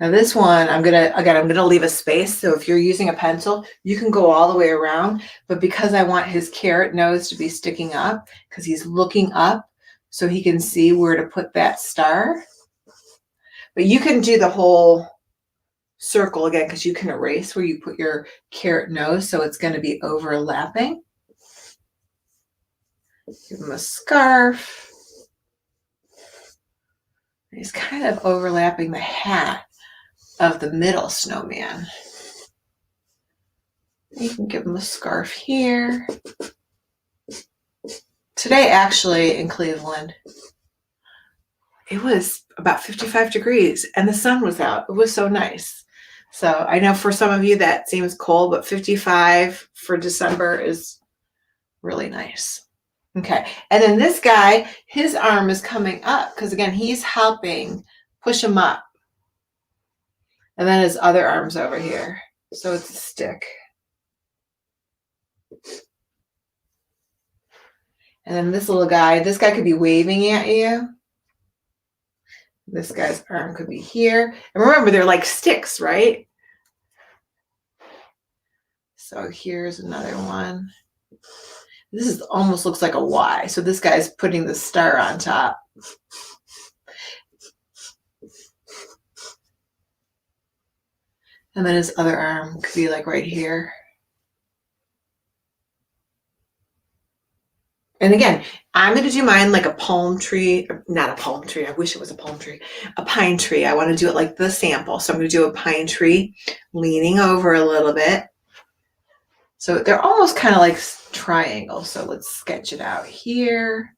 Now this one, I'm gonna leave a space. So if you're using a pencil, you can go all the way around. But because I want his carrot nose to be sticking up, because he's looking up, so he can see where to put that star. But you can do the whole circle again, because you can erase where you put your carrot nose, so it's going to be overlapping. Give him a scarf. He's kind of overlapping the hat of the middle snowman. You can give him a scarf here. Today, actually, in Cleveland, it was about 55 degrees and the sun was out. It was so nice. So I know for some of you that seems cold, but 55 for December is really nice. Okay, and then this guy, his arm is coming up because again, he's helping push him up. And then his other arm's over here. So it's a stick. And then this little guy, this guy could be waving at you. This guy's arm could be here. And remember, they're like sticks, right? So here's another one. This is almost looks like a Y. So this guy's putting the star on top. And then his other arm could be like right here. And again, I'm going to do mine like a palm tree, not a palm tree. I wish it was a palm tree, a pine tree. I want to do it like the sample. So I'm going to do a pine tree leaning over a little bit. So they're almost kind of like triangles. So let's sketch it out here,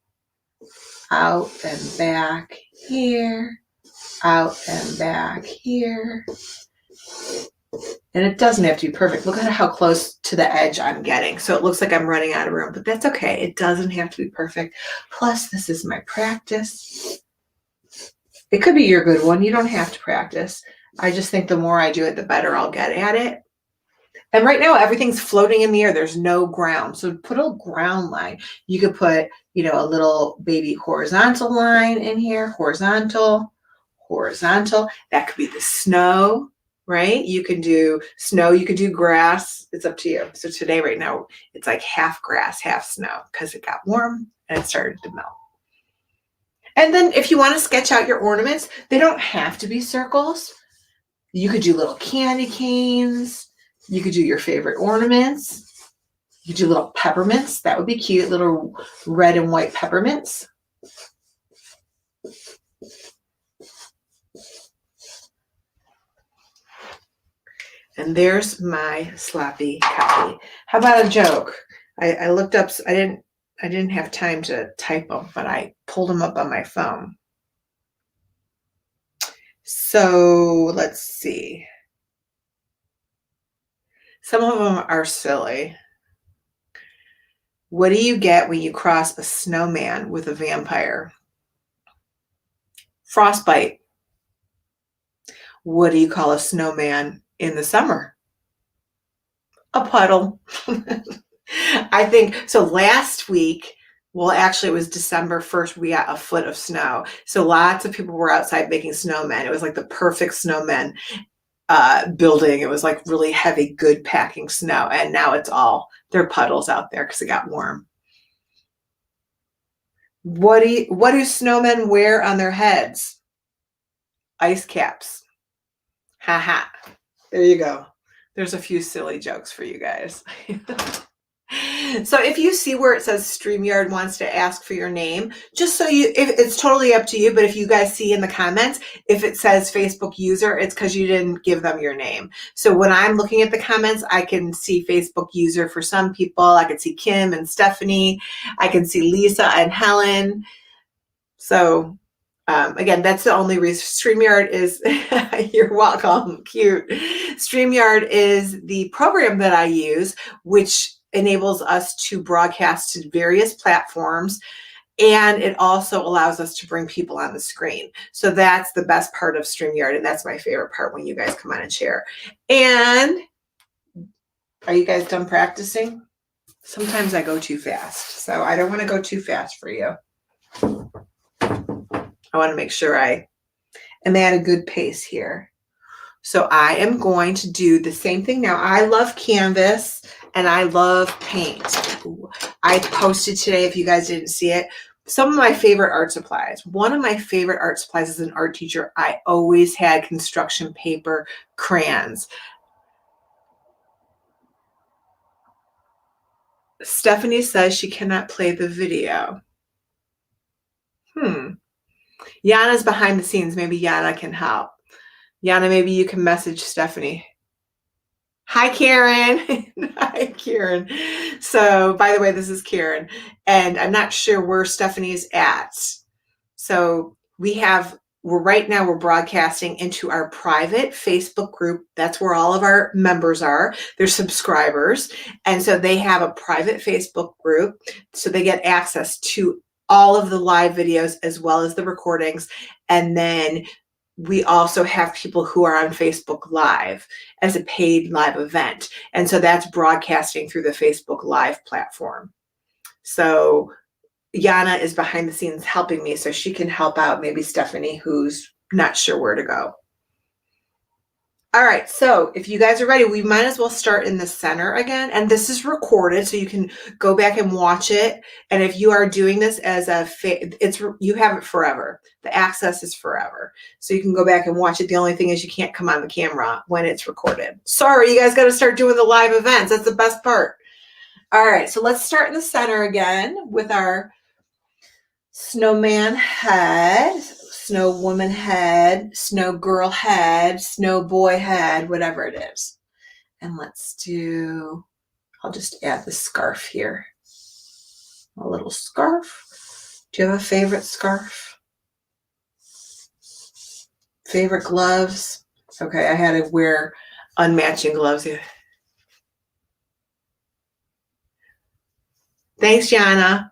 out and back here, out and back here. And it doesn't have to be perfect. Look at how close to the edge I'm getting. So it looks like I'm running out of room, but that's okay. It doesn't have to be perfect. Plus, this is my practice. It could be your good one. You don't have to practice. I just think the more I do it, the better I'll get at it. And right now, everything's floating in the air. There's no ground. So put a ground line. You could put, a little baby horizontal line in here. Horizontal, horizontal. That could be the snow, right? You can do snow. You could do grass. It's up to you. So today, right now, it's like half grass, half snow because it got warm and it started to melt. And then if you want to sketch out your ornaments, they don't have to be circles. You could do little candy canes. You could do your favorite ornaments. You could do little peppermints. That would be cute, little red and white peppermints. And there's my sloppy copy. How about a joke? I looked up, I didn't have time to type them, but I pulled them up on my phone. So let's see. Some of them are silly. What do you get when you cross a snowman with a vampire? Frostbite. What do you call a snowman in the summer? A puddle. I think so. Last week, well, actually, it was December 1st. We got a foot of snow. So lots of people were outside making snowmen. It was like the perfect snowmen building. It was like really heavy, good packing snow. And now they're puddles out there because it got warm. What do snowmen wear on their heads? Ice caps. Haha. There you go. There's a few silly jokes for you guys. So if you see where it says StreamYard wants to ask for your name, just so it's totally up to you, but if you guys see in the comments, if it says Facebook user, it's because you didn't give them your name. So when I'm looking at the comments, I can see Facebook user for some people. I can see Kim and Stephanie. I can see Lisa and Helen. So again, that's the only reason. StreamYard is, you're welcome, cute. StreamYard is the program that I use, which enables us to broadcast to various platforms, and it also allows us to bring people on the screen. So that's the best part of StreamYard, and that's my favorite part when you guys come on and share. And are you guys done practicing? Sometimes I go too fast, so I don't want to go too fast for you. I want to make sure I am at a good pace here. So I am going to do the same thing now. I love canvas and I love paint. Ooh, I posted today, if you guys didn't see it, some of my favorite art supplies. One of my favorite art supplies as an art teacher, I always had construction paper crayons. Stephanie says she cannot play the video. Yana's behind the scenes. Maybe Yana can help. Yana, maybe you can message Stephanie. Hi, Karen. Hi, Karen. So, by the way, this is Karen, and I'm not sure where Stephanie's at. So right now we're broadcasting into our private Facebook group. That's where all of our members are. They're subscribers. And so they have a private Facebook group. So they get access to all of the live videos as well as the recordings. And then we also have people who are on Facebook Live as a paid live event. And so that's broadcasting through the Facebook Live platform. So Yana is behind the scenes helping me so she can help out maybe Stephanie, who's not sure where to go. All right, so if you guys are ready, we might as well start in the center again. And this is recorded, so you can go back and watch it. And if you are doing this as you have it forever. The access is forever. So you can go back and watch it. The only thing is you can't come on the camera when it's recorded. Sorry, you guys got to start doing the live events. That's the best part. All right, so let's start in the center again with our snowman head, snow woman head, snow girl head, snow boy head, whatever it is. And I'll just add the scarf here. A little scarf. Do you have a favorite scarf? Favorite gloves? Okay, I had to wear unmatching gloves here. Thanks, Yana.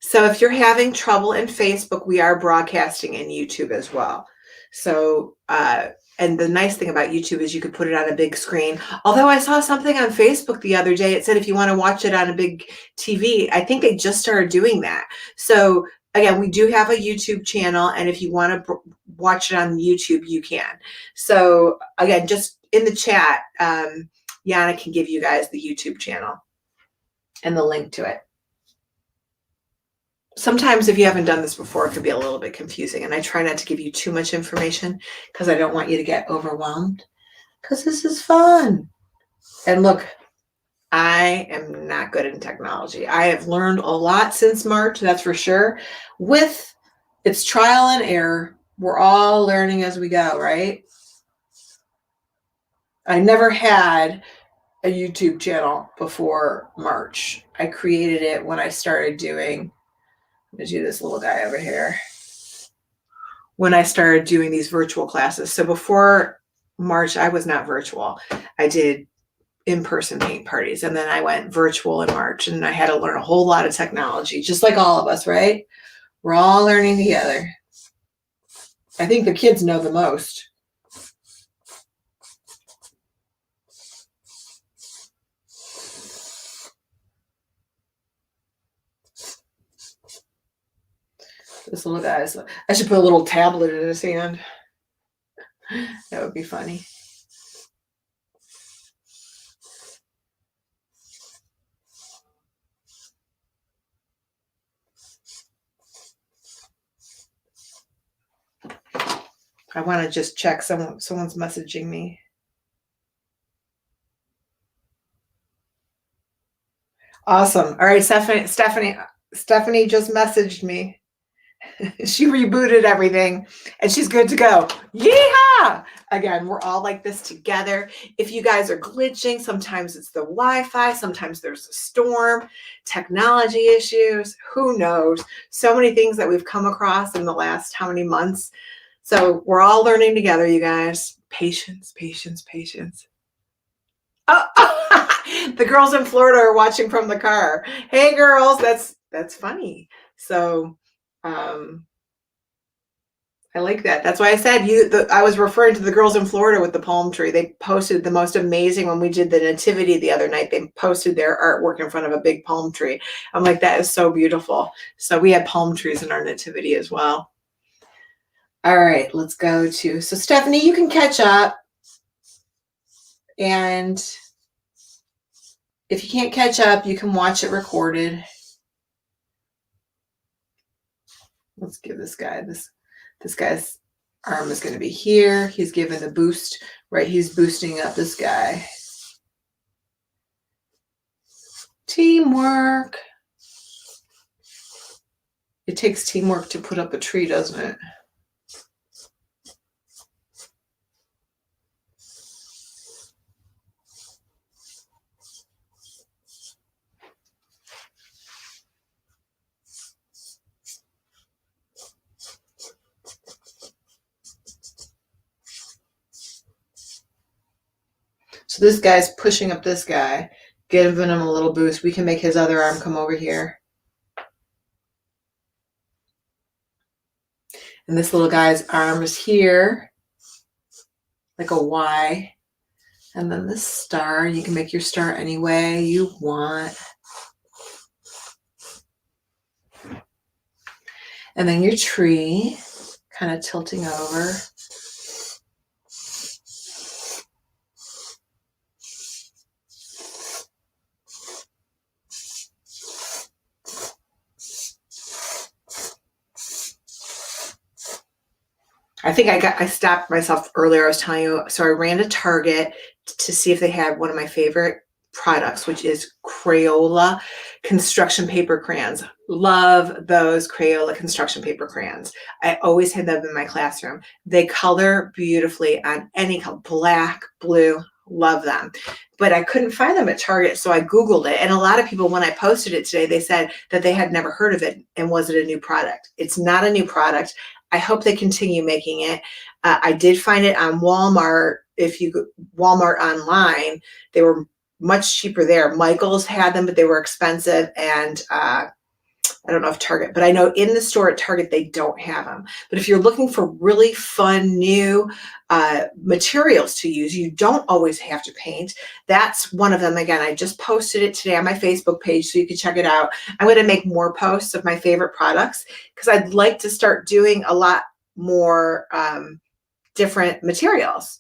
So if you're having trouble in Facebook, we are broadcasting in YouTube as well. So, and the nice thing about YouTube is you could put it on a big screen. Although I saw something on Facebook the other day, it said if you want to watch it on a big TV, I think they just started doing that. So again, we do have a YouTube channel, and if you want to watch it on YouTube, you can. So again, just in the chat, Yana can give you guys the YouTube channel and the link to it. Sometimes if you haven't done this before, it could be a little bit confusing, and I try not to give you too much information because I don't want you to get overwhelmed, because this is fun. And look, I am not good in technology. I have learned a lot since March, that's for sure. With its trial and error, we're all learning as we go, right? I never had a YouTube channel before March. I created it when I started doing, I'm going to do this little guy over here, when I started doing these virtual classes. So before March, I was not virtual. I did in-person paint parties, and then I went virtual in March, and I had to learn a whole lot of technology, just like all of us, right? We're all learning together. I think the kids know the most. This little guy, I should put a little tablet in his hand. That would be funny. I want to just check someone's messaging me. Awesome. All right, Stephanie just messaged me. She rebooted everything and she's good to go. Yeehaw! Again, we're all like this together. If you guys are glitching, sometimes it's the Wi-Fi, sometimes there's a storm, technology issues, who knows? So many things that we've come across in the last how many months. So we're all learning together, you guys. Patience, patience, patience. Oh, the girls in Florida are watching from the car. Hey girls, that's funny. So I like that. That's why I said I was referring to the girls in Florida with the palm tree. They posted the most amazing, when we did the nativity the other night, they posted their artwork in front of a big palm tree. I'm like, that is so beautiful. So we had palm trees in our nativity as well. All right, let's go to, so Stephanie, you can catch up. And if you can't catch up, you can watch it recorded. Let's give this guy this guy's arm is going to be here. He's giving the boost, right? He's boosting up this guy. Teamwork. It takes teamwork to put up a tree, doesn't it? So this guy's pushing up this guy, giving him a little boost. We can make his other arm come over here. And this little guy's arm is here, like a Y. And then this star, you can make your star any way you want. And then your tree, kind of tilting over. I think I stopped myself earlier. I was telling you, so I ran to Target to see if they had one of my favorite products, which is Crayola construction paper crayons. Love those Crayola construction paper crayons. I always had them in my classroom. They color beautifully on any color, black, blue, love them. But I couldn't find them at Target, so I Googled it. And a lot of people, when I posted it today, they said that they had never heard of it and was it a new product? It's not a new product. I hope they continue making it. I did find it on Walmart. If you go Walmart online, they were much cheaper there. Michael's had them, but they were expensive. And I don't know if Target, but I know in the store at Target, they don't have them. But if you're looking for really fun, new materials to use, you don't always have to paint. That's one of them. Again, I just posted it today on my Facebook page, so you can check it out. I'm going to make more posts of my favorite products because I'd like to start doing a lot more different materials.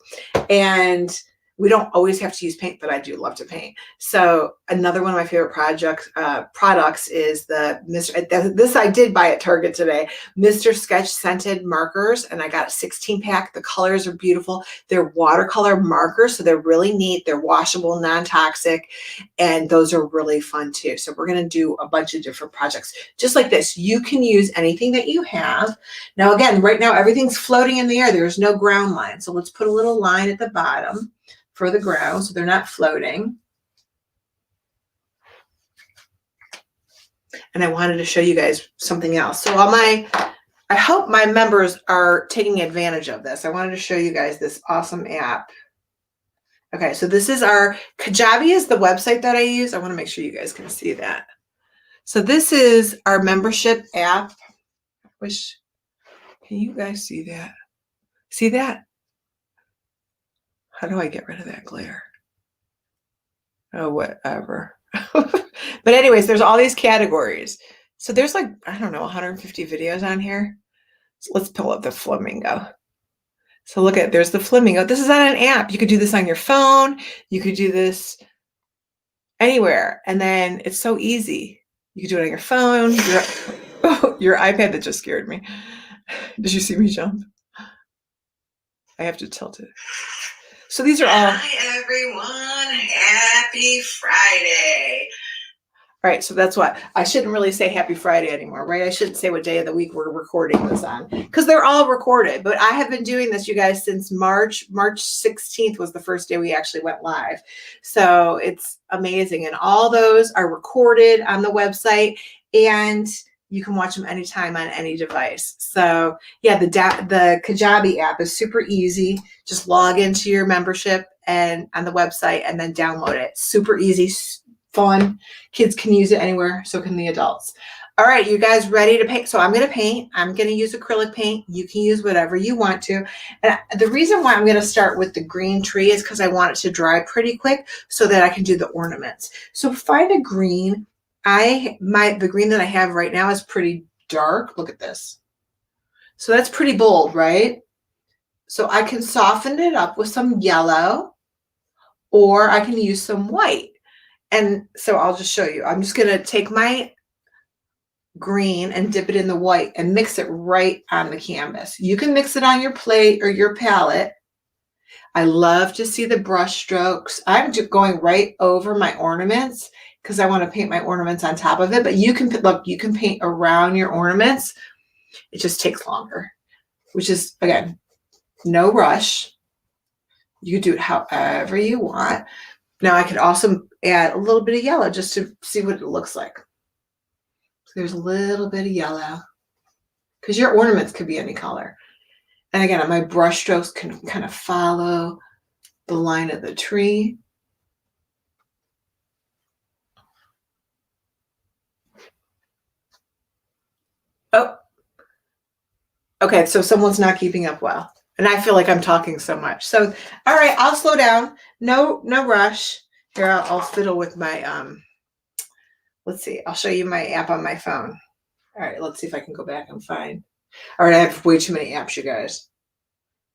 And we don't always have to use paint, but I do love to paint. So another one of my favorite products is this I did buy at Target today, Mr. Sketch scented markers, and I got a 16-pack. The colors are beautiful. They're watercolor markers, so they're really neat. They're washable, non-toxic, and those are really fun too. So we're going to do a bunch of different projects just like this. You can use anything that you have. Now, again, right now everything's floating in the air. There's no ground line. So let's put a little line at the bottom for the ground so they're not floating. And I wanted to show you guys something else. So I hope my members are taking advantage of this. I wanted to show you guys this awesome app. Okay, so this is our Kajabi is the website that I use. I want to make sure you guys can see that. So this is our membership app. Can you guys see that? See that? How do I get rid of that glare? Oh, whatever. But anyways, there's all these categories. So there's like, I don't know, 150 videos on here. So let's pull up the flamingo. So look at, there's the flamingo. This is on an app. You could do this on your phone. You could do this anywhere. And then it's so easy. You could do it on your phone, your iPad. That just scared me. Did you see me jump? I have to tilt it. So these are all. Hi, everyone. Happy Friday. All right, so that's what. I shouldn't really say happy Friday anymore, right? I shouldn't say what day of the week we're recording this on because they're all recorded. But I have been doing this, you guys, since March. March 16th was the first day we actually went live. So it's amazing. And all those are recorded on the website. And you can watch them anytime on any device. So yeah, the Kajabi app is super easy. Just log into your membership and on the website and then download it. Super easy, fun. Kids can use it anywhere, so can the adults. All right, you guys ready to paint? So I'm going to paint. I'm going to use acrylic paint. You can use whatever you want to. And the reason why I'm going to start with the green tree is because I want it to dry pretty quick so that I can do the ornaments. So find a green. The green that I have right now is pretty dark. Look at this. So that's pretty bold, right? So I can soften it up with some yellow, or I can use some white. And so I'll just show you. I'm just going to take my green and dip it in the white and mix it right on the canvas. You can mix it on your plate or your palette. I love to see the brush strokes. I'm just going right over my ornaments because I want to paint my ornaments on top of it. But you can look, you can paint around your ornaments. It just takes longer, which is, again, no rush. You can do it however you want. Now I could also add a little bit of yellow just to see what it looks like. So there's a little bit of yellow because your ornaments could be any color. And again, my brush strokes can kind of follow the line of the tree. Oh, okay, so someone's not keeping up well. And I feel like I'm talking so much. So, all right, I'll slow down. No rush. Here, I'll fiddle with my, let's see, I'll show you my app on my phone. All right, let's see if I can go back and find. All right, I have way too many apps, you guys.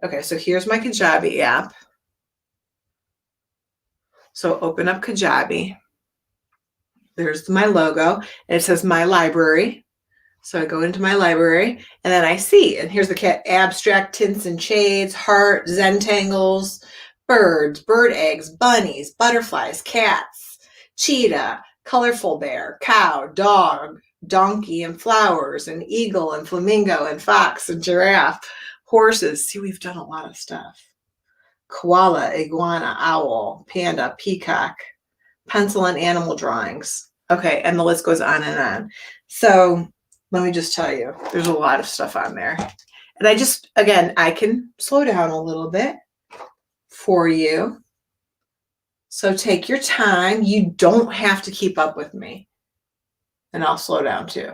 Okay, so here's my Kajabi app. So open up Kajabi. There's my logo, and it says my library. So I go into my library, and then I see, and here's the cat: abstract tints and shades, heart, Zentangles, birds, bird eggs, bunnies, butterflies, cats, cheetah, colorful bear, cow, dog, donkey, and flowers, and eagle, and flamingo, and fox, and giraffe, horses. See, we've done a lot of stuff. Koala, iguana, owl, panda, peacock, pencil and animal drawings. Okay, and the list goes on and on. So let me just tell you, there's a lot of stuff on there. And I just, again, I can slow down a little bit for you. So take your time. You don't have to keep up with me. And I'll slow down too.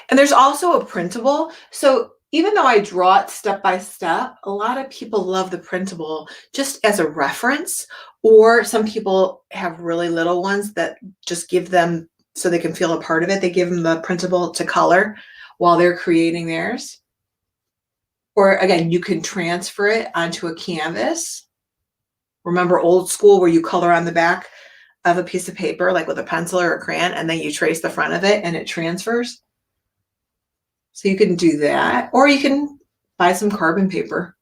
And there's also a printable. So even though I draw it step by step, a lot of people love the printable just as a reference, or some people have really little ones that just give them, so they can feel a part of it, they give them the printable to color while they're creating theirs. Or again, you can transfer it onto a canvas. Remember old school where you color on the back of a piece of paper, like with a pencil or a crayon, and then you trace the front of it and it transfers? So you can do that, or you can buy some carbon paper.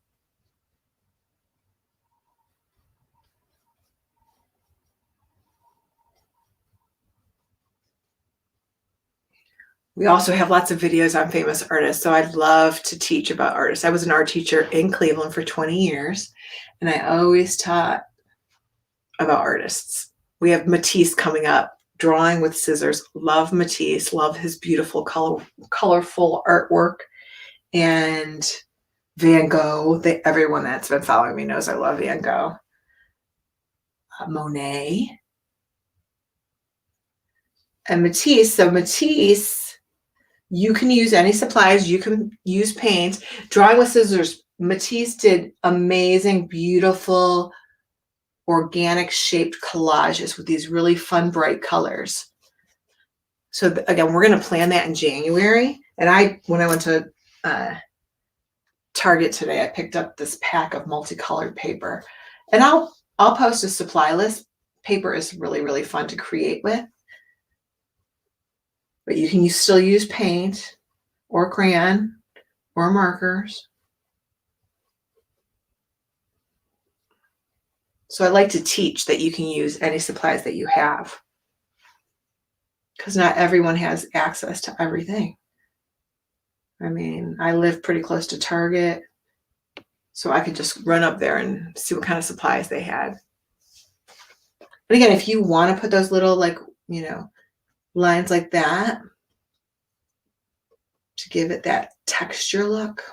We also have lots of videos on famous artists, so I'd love to teach about artists. I was an art teacher in Cleveland for 20 years, and I always taught about artists. We have Matisse coming up, drawing with scissors. Love Matisse, love his beautiful, colorful artwork. And Van Gogh, everyone that's been following me knows I love Van Gogh. Monet. And Matisse, so Matisse, you can use any supplies, you can use paint. Drawing with scissors, Matisse did amazing, beautiful, organic shaped collages with these really fun, bright colors. So again, we're going to plan that in January. And when I went to Target today, I picked up this pack of multicolored paper, and I'll post a supply list. Paper is really, really fun to create with, but you can still use paint or crayon or markers. So I like to teach that you can use any supplies that you have, because not everyone has access to everything. I mean, I live pretty close to Target, so I could just run up there and see what kind of supplies they had. But again, if you want to put those little, like, lines like that to give it that texture look.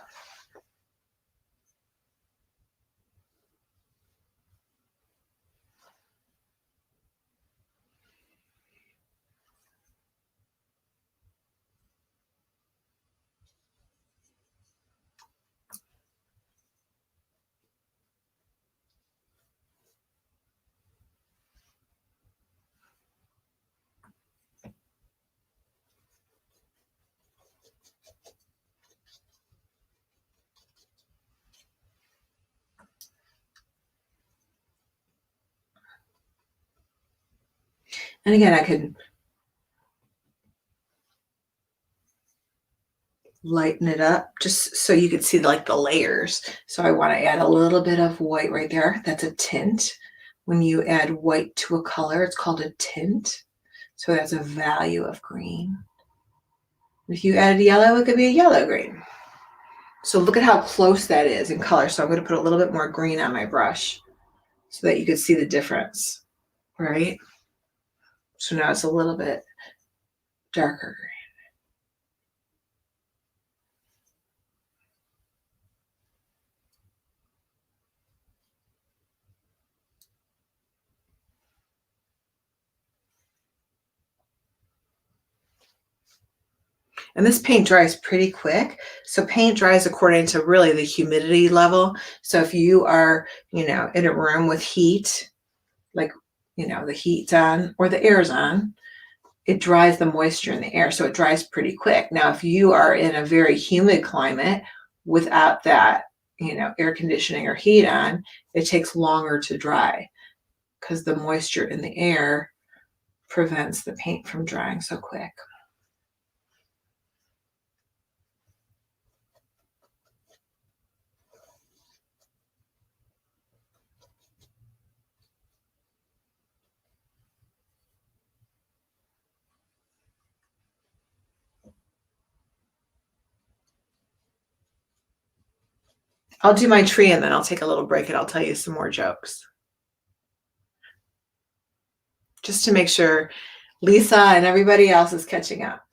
And again, I could lighten it up just so you could see like the layers. So I want to add a little bit of white right there. That's a tint. When you add white to a color, it's called a tint. So that's a value of green. If you added yellow, it could be a yellow green. So look at how close that is in color. So I'm going to put a little bit more green on my brush so that you could see the difference, right? So now it's a little bit darker green. And this paint dries pretty quick. So paint dries according to really the humidity level. So if you are, in a room with heat, like, the heat's on or the air's on, it dries the moisture in the air. So it dries pretty quick. Now, if you are in a very humid climate without that, air conditioning or heat on, it takes longer to dry because the moisture in the air prevents the paint from drying so quick. I'll do my tree and then I'll take a little break and I'll tell you some more jokes. Just to make sure Lisa and everybody else is catching up.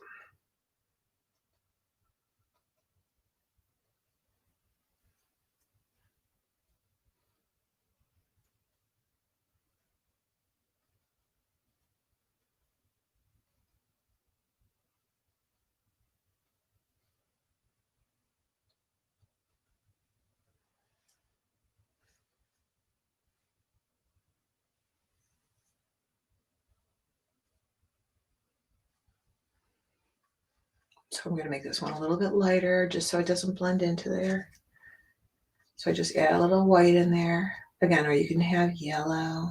So I'm going to make this one a little bit lighter just so it doesn't blend into there. So I just add a little white in there. Again, or you can have yellow.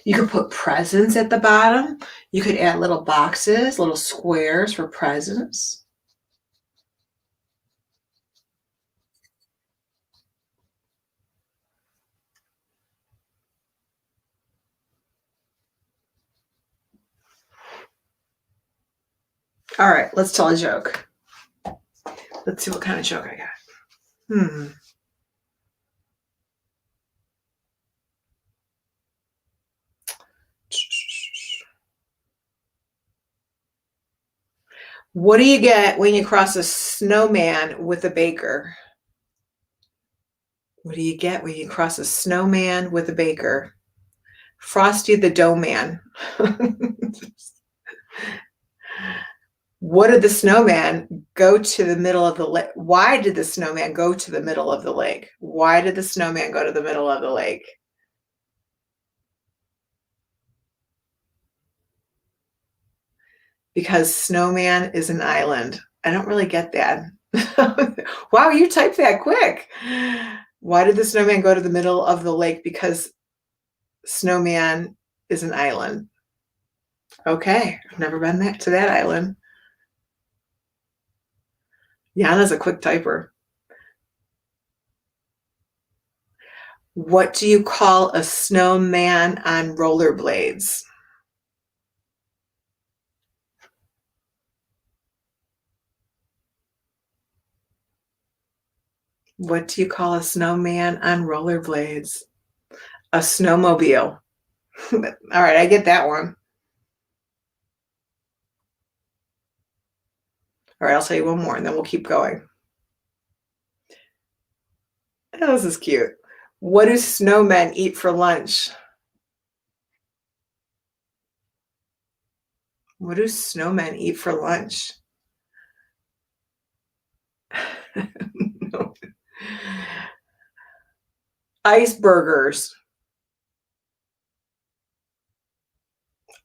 You could put presents at the bottom. You could add little boxes, little squares for presents. All right, let's tell a joke. Let's see what kind of joke I got. What do you get when you cross a snowman with a baker? What do you get when you cross a snowman with a baker? Frosty the Dough Man. What did the snowman go to the middle of the lake? Why did the snowman go to the middle of the lake? Why did the snowman go to the middle of the lake? Because snowman is an island. I don't really get that. Wow, you typed that quick. Why did the snowman go to the middle of the lake? Because snowman is an island. Okay, I've never been there to that island. Yana's a quick typer. What do you call a snowman on rollerblades? What do you call a snowman on rollerblades? A snowmobile. All right, I get that one. All right, I'll tell you one more and then we'll keep going. Oh, this is cute. What do snowmen eat for lunch? What do snowmen eat for lunch? No. Iceburgers.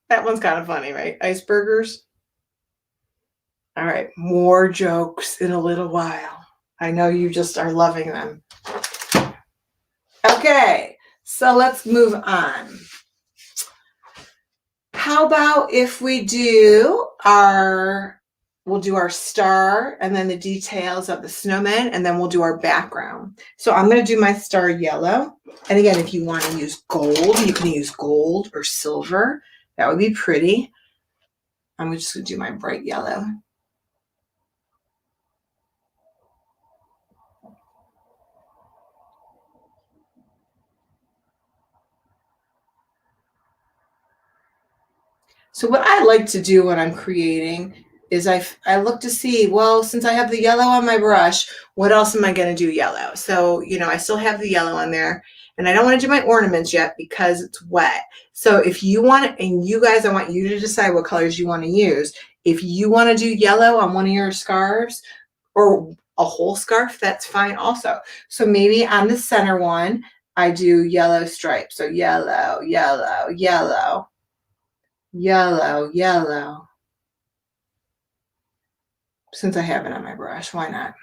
That one's kind of funny, right? Iceburgers. All right, more jokes in a little while. I know you just are loving them. Okay, so let's move on. How about if we'll do our star and then the details of the snowman, and then we'll do our background. So I'm going to do my star yellow. And again, if you want to use gold, you can use gold or silver. That would be pretty. I'm just going to do my bright yellow. So what I like to do when I'm creating is I look to see, well, since I have the yellow on my brush, what else am I going to do yellow? So, I still have the yellow on there, and I don't want to do my ornaments yet because it's wet. So if you want it, and you guys, I want you to decide what colors you want to use. If you want to do yellow on one of your scarves or a whole scarf, that's fine also. So maybe on the center one, I do yellow stripes. So yellow, yellow, yellow. Yellow, yellow. Since I have it on my brush, why not?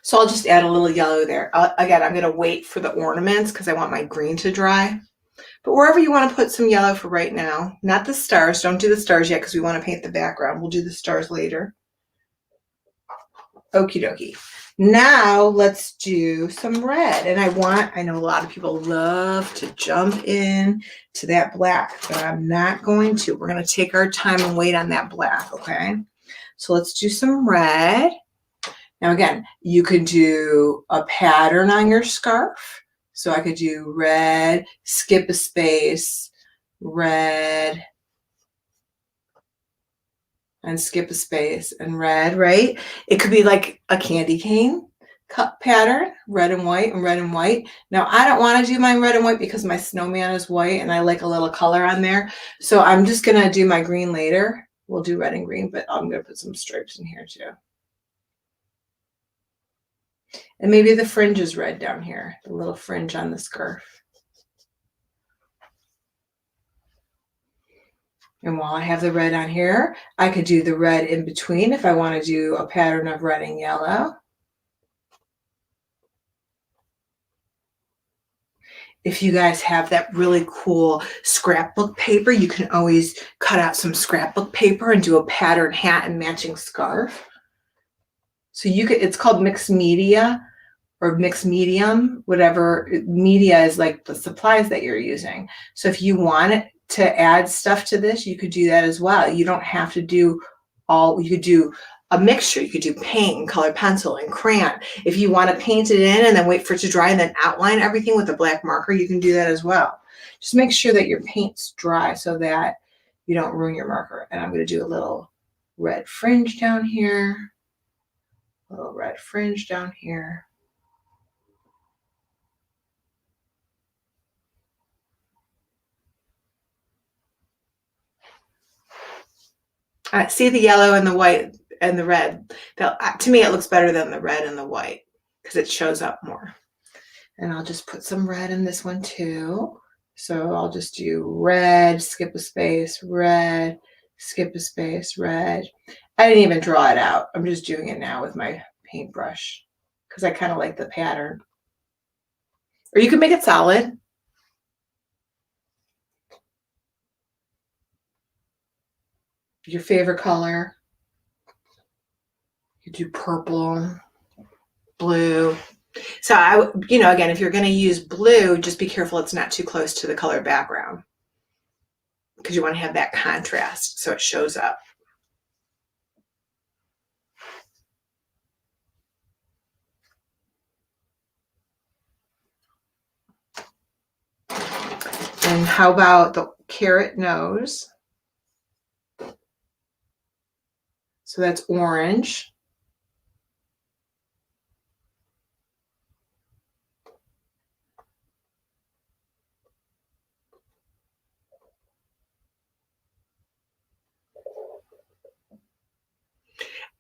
So I'll just add a little yellow there. Again, I'm going to wait for the ornaments because I want my green to dry. But wherever you want to put some yellow for right now, not the stars. Don't do the stars yet because we want to paint the background. We'll do the stars later. Okie dokie. Now let's do some red. And I know a lot of people love to jump in to that black, but I'm not going to. We're going to take our time and wait on that black, okay? So let's do some red. Now again, you could do a pattern on your scarf. So I could do red, skip a space, red, and skip a space, and red, right? It could be like a candy cane cut pattern, red and white and red and white. Now I don't want to do mine red and white because my snowman is white and I like a little color on there. So I'm just going to do my green later. We'll do red and green, but I'm going to put some stripes in here too. And maybe the fringe is red down here, the little fringe on the scarf. And while I have the red on here, I could do the red in between if I want to do a pattern of red and yellow. If you guys have that really cool scrapbook paper, you can always cut out some scrapbook paper and do a pattern hat and matching scarf. So it's called mixed media or mixed medium, whatever. Media is like the supplies that you're using. So if you want to add stuff to this, you could do that as well. You don't have to do you could do a mixture. You could do paint and color pencil and crayon. If you want to paint it in and then wait for it to dry and then outline everything with a black marker, you can do that as well. Just make sure that your paint's dry so that you don't ruin your marker. And I'm going to do a little red fringe down here, a little red fringe down here. See the yellow and the white and the red. To me, it looks better than the red and the white because it shows up more. And I'll just put some red in this one too. So I'll just do red, skip a space, red, skip a space, red. I didn't even draw it out. I'm just doing it now with my paintbrush because I kind of like the pattern. Or you can make it solid. Your favorite color. You do purple, blue. So again, if you're going to use blue, just be careful it's not too close to the color background because you want to have that contrast so it shows up. And how about the carrot nose? So that's orange.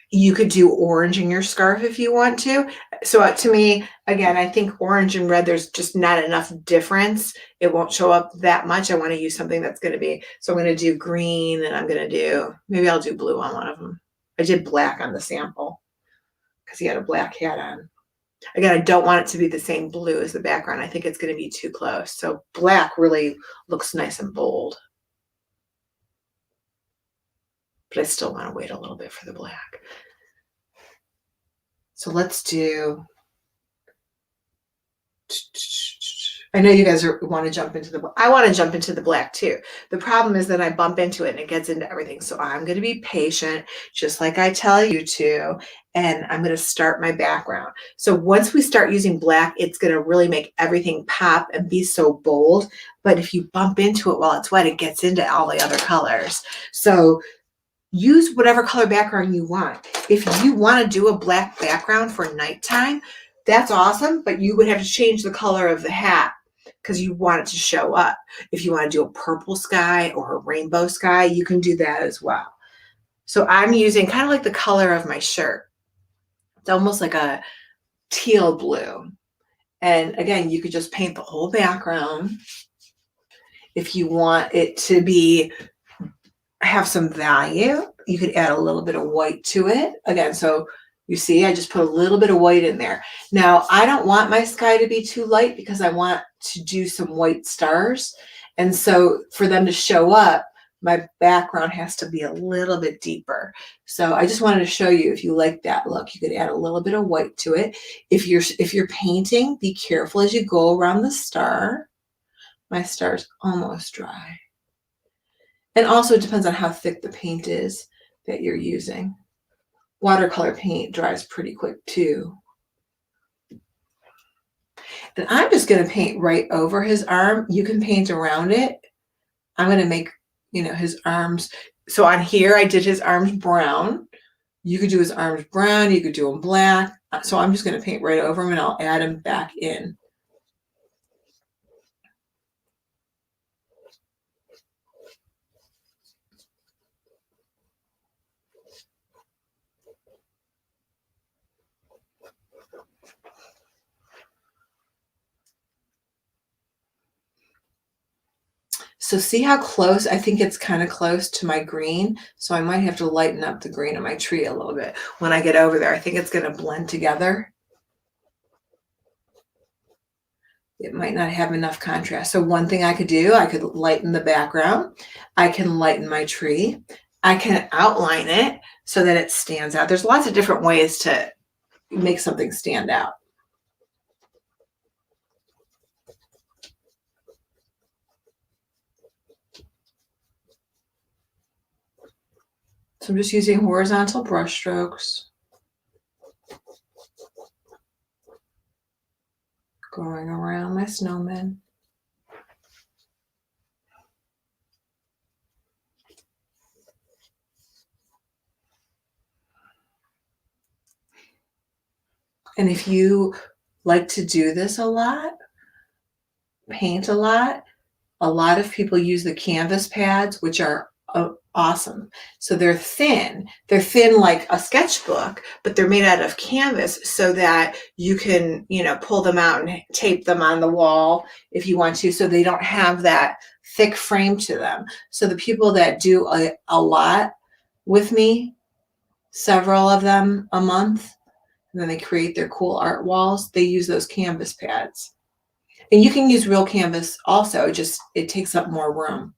You could do orange in your scarf if you want to. So to me, again, I think orange and red, there's just not enough difference. It won't show up that much. I want to use something that's going to be, so I'm going to do green, and I'm going to do, maybe I'll do blue on one of them. I did black on the sample because he had a black hat on. Again, I don't want it to be the same blue as the background. I think it's going to be too close. So black really looks nice and bold. But I still want to wait a little bit for the black. So let's do, I know you guys want to jump into the, I want to jump into the black too. The problem is that I bump into it and it gets into everything. So I'm going to be patient, just like I tell you to, and I'm going to start my background. So once we start using black, it's going to really make everything pop and be so bold. But if you bump into it while it's wet, it gets into all the other colors. So use whatever color background you want. If you want to do a black background for nighttime, that's awesome, but you would have to change the color of the hat because you want it to show up. If you want to do a purple sky or a rainbow sky, you can do that as well. So I'm using kind of like the color of my shirt. It's almost like a teal blue. And again, you could just paint the whole background. If you want it to be have some value, you could add a little bit of white to it. Again, so you see, I just put a little bit of white in there. Now, I don't want my sky to be too light because I want to do some white stars. And so for them to show up, my background has to be a little bit deeper. So I just wanted to show you, if you like that look, you could add a little bit of white to it. If you're painting, be careful as you go around the star. My star's almost dry. And also it depends on how thick the paint is that you're using. Watercolor paint dries pretty quick too. And I'm just going to paint right over his arm. You can paint around it. I'm going to make, his arms. So on here, I did his arms brown. You could do his arms brown. You could do them black. So I'm just going to paint right over him and I'll add him back in. So see how close, I think it's kind of close to my green. So I might have to lighten up the green of my tree a little bit when I get over there. I think it's going to blend together. It might not have enough contrast. So one thing I could do, I could lighten the background. I can lighten my tree. I can outline it so that it stands out. There's lots of different ways to make something stand out. So I'm just using horizontal brush strokes. Going around my snowman. And if you like to do this a lot, paint a lot of people use the canvas pads, which are awesome. So they're thin like a sketchbook, but they're made out of canvas so that you can, pull them out and tape them on the wall if you want to, so they don't have that thick frame to them. So the people that do a lot with me, several of them a month, and then they create their cool art walls, they use those canvas pads. And you can use real canvas also, just it takes up more room.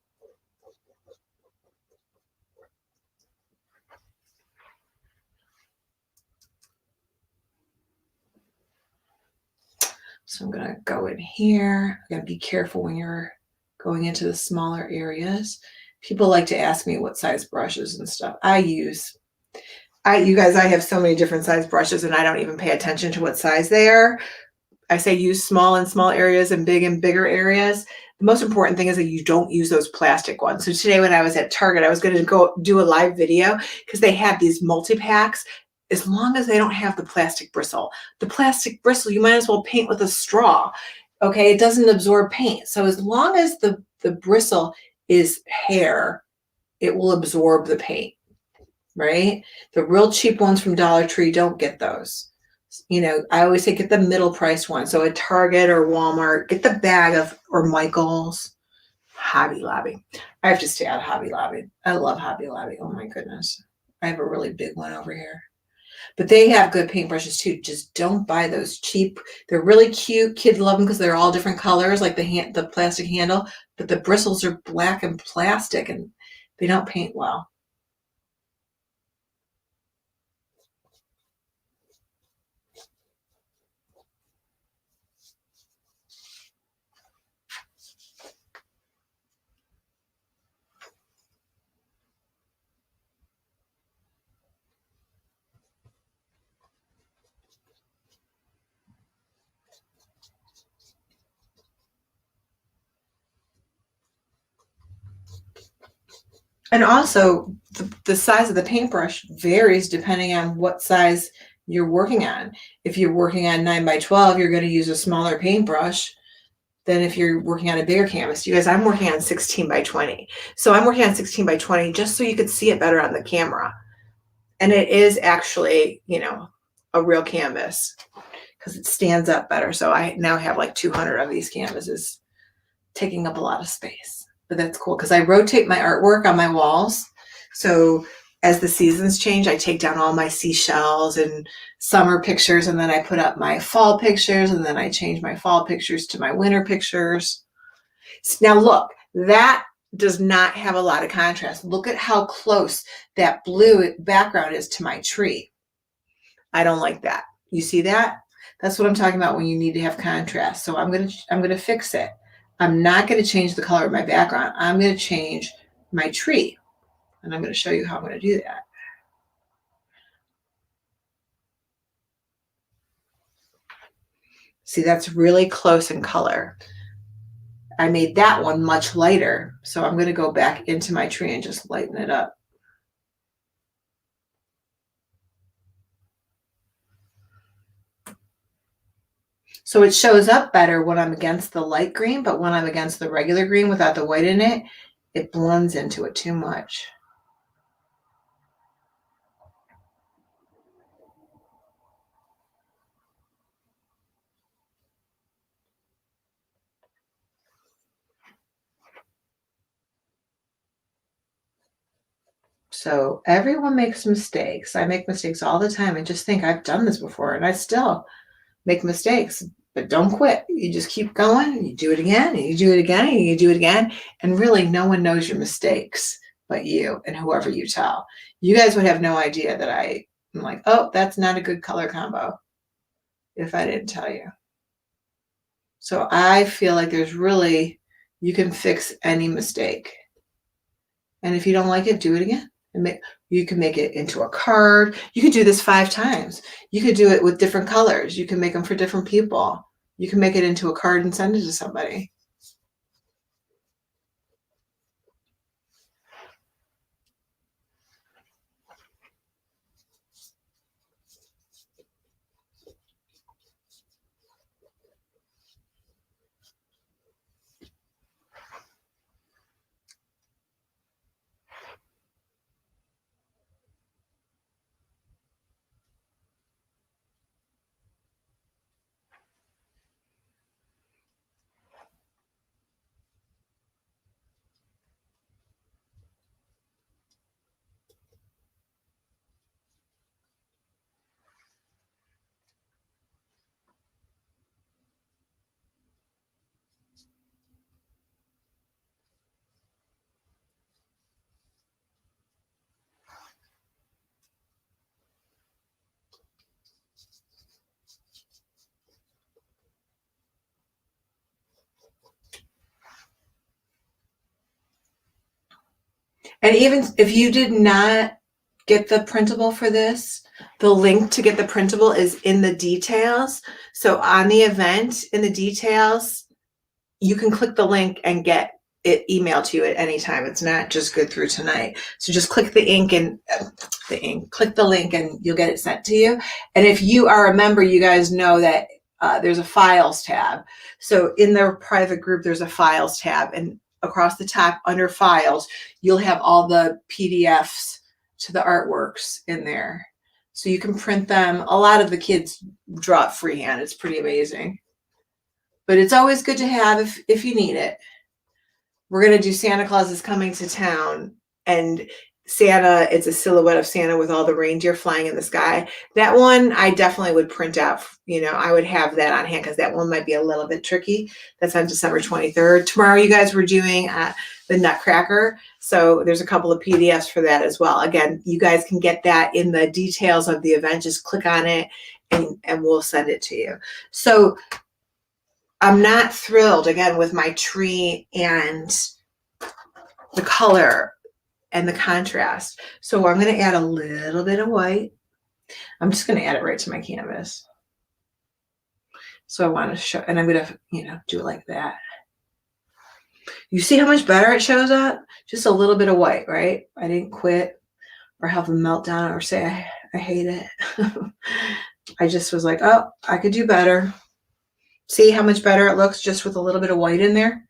So I'm going to go in here. I'm going to be careful when you're going into the smaller areas. People like to ask me what size brushes and stuff you guys, I have so many different size brushes and I don't even pay attention to what size they are. I say use small in small areas and big in bigger areas. The most important thing is that you don't use those plastic ones. So today when I was at Target, I was going to go do a live video because they have these multi-packs. As long as they don't have the plastic bristle. The plastic bristle, you might as well paint with a straw. Okay, it doesn't absorb paint. So as long as the bristle is hair, it will absorb the paint. right? The real cheap ones from Dollar Tree, don't get those. You know, I always say get the middle price one. So at Target or Walmart, get the bag of, or Michael's, Hobby Lobby. I have to stay out of Hobby Lobby. I love Hobby Lobby. Oh my goodness. I have a really big one over here. But they have good paintbrushes too. Just don't buy those cheap. They're really cute. Kids love them because they're all different colors, like the plastic handle. But the bristles are black and plastic, and they don't paint well. And also, the size of the paintbrush varies depending on what size you're working on. If you're working on 9 by 12, you're going to use a smaller paintbrush than if you're working on a bigger canvas. You guys, I'm working on 16 by 20. So I'm working on 16 by 20 just so you could see it better on the camera. And it is actually, you know, a real canvas because it stands up better. So I now have like 200 of these canvases taking up a lot of space. But that's cool because I rotate my artwork on my walls. So as the seasons change, I take down all my seashells and summer pictures, and then I put up my fall pictures, and then I change my fall pictures to my winter pictures. Now look, that does not have a lot of contrast. Look at how close that blue background is to my tree. I don't like that. You see that? That's what I'm talking about when you need to have contrast. So I'm gonna fix it. I'm not going to change the color of my background. I'm going to change my tree. And I'm going to show you how I'm going to do that. See, that's really close in color. I made that one much lighter. So I'm going to go back into my tree and just lighten it up. So it shows up better when I'm against the light green, but when I'm against the regular green without the white in it, it blends into it too much. So everyone makes mistakes. I make mistakes all the time. I just think I've done this before, and I still make mistakes, but don't quit. You just keep going, and you do it again, and you do it again, and you do it again. And really, no one knows your mistakes but you and whoever you tell. You guys would have no idea that I'm like, oh, that's not a good color combo if I didn't tell you. So I feel like there's really, you can fix any mistake. And if you don't like it, do it again. And you can make it into a card. You could do this 5 times. You could do it with different colors. You can make them for different people. You can make it into a card and send it to somebody. And even if you did not get the printable for this, the link to get the printable is in the details. So on the event, in the details, you can click the link and get it emailed to you at any time. It's not just good through tonight. So just click the ink and click the link and you'll get it sent to you. And if you are a member, you guys know that there's a files tab. So in their private group, there's a files tab, and across the top under files, you'll have all the PDFs to the artworks in there. So you can print them. A lot of the kids draw it freehand. It's pretty amazing. But it's always good to have if you need it. We're going to do Santa Claus is Coming to Town, and Santa, it's a silhouette of Santa with all the reindeer flying in the sky. That one I definitely would print out. I would have that on hand because that one might be a little bit tricky. That's on December 23rd. Tomorrow you guys were doing the Nutcracker. So there's a couple of PDFs for that as well. Again, you guys can get that in the details of the event. Just click on it and we'll send it to you. So I'm not thrilled, again, with my tree and the color and the contrast. So I'm going to add a little bit of white. I'm just going to add it right to my canvas. So I want to show, and I'm going to, do it like that. You see how much better it shows up? Just a little bit of white, right? I didn't quit or have a meltdown or say I hate it. I just was like, oh, I could do better. See how much better it looks just with a little bit of white in there?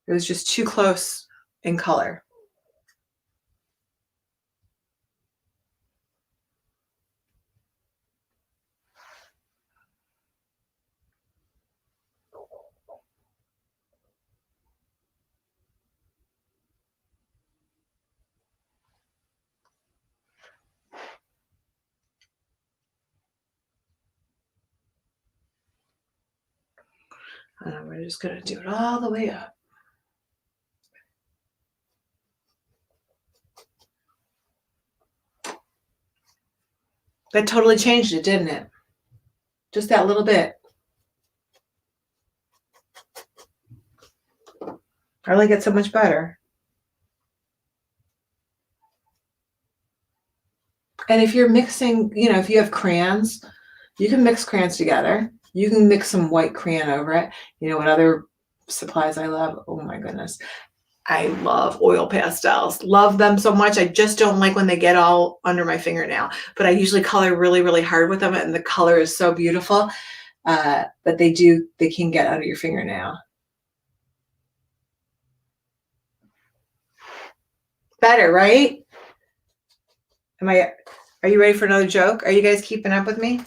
It was just too close in color. And we're just going to do it all the way up. That totally changed it, didn't it? Just that little bit. I like it so much better. And if you're mixing, if you have crayons, you can mix crayons together. You can mix some white crayon over it. You know what other supplies I love? Oh my goodness. I love oil pastels. Love them so much. I just don't like when they get all under my fingernail. But I usually color really, really hard with them, and the color is so beautiful. But they can get under your fingernail. Better, right? Are you ready for another joke? Are you guys keeping up with me?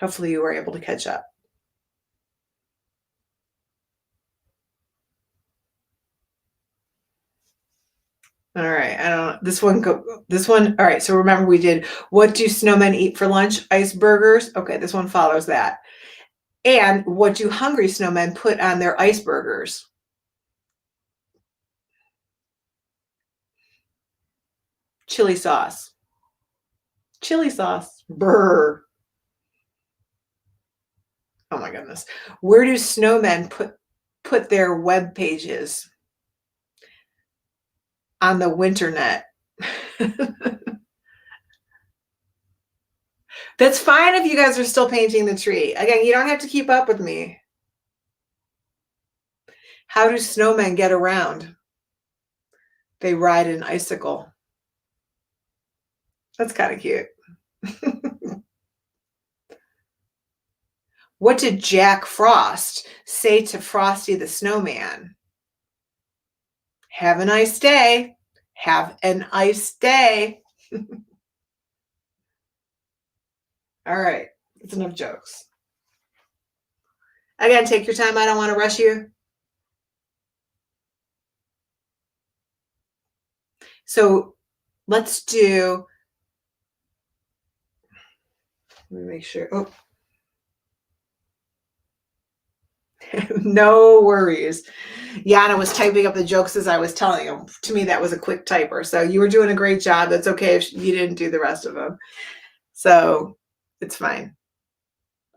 Hopefully you were able to catch up. All right. This one. All right. So remember we did, what do snowmen eat for lunch? Ice burgers. Okay. This one follows that. And what do hungry snowmen put on their ice burgers? Chili sauce. Chili sauce. Brr. Oh my goodness. Where do snowmen put their web pages? On the winternet. That's fine if you guys are still painting the tree. Again, you don't have to keep up with me. How do snowmen get around? They ride an icicle. That's kind of cute. What did Jack Frost say to Frosty the Snowman? Have a nice day. Have an ice day. All right. That's enough jokes. Again, take your time. I don't want to rush you. So let's do, let me make sure. Oh, no worries. Yana was typing up the jokes as I was telling him. To me, that was a quick typer. So you were doing a great job. That's okay if you didn't do the rest of them. So it's fine.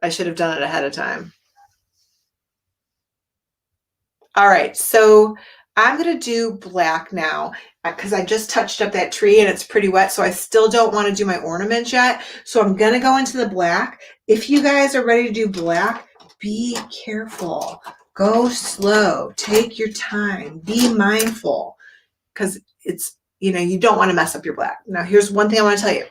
I should have done it ahead of time. All right. So I'm going to do black now because I just touched up that tree and it's pretty wet. So I still don't want to do my ornaments yet. So I'm going to go into the black. If you guys are ready to do black, be careful. Go slow. Take your time. Be mindful because it's, you don't want to mess up your black. Now, here's one thing I want to tell you.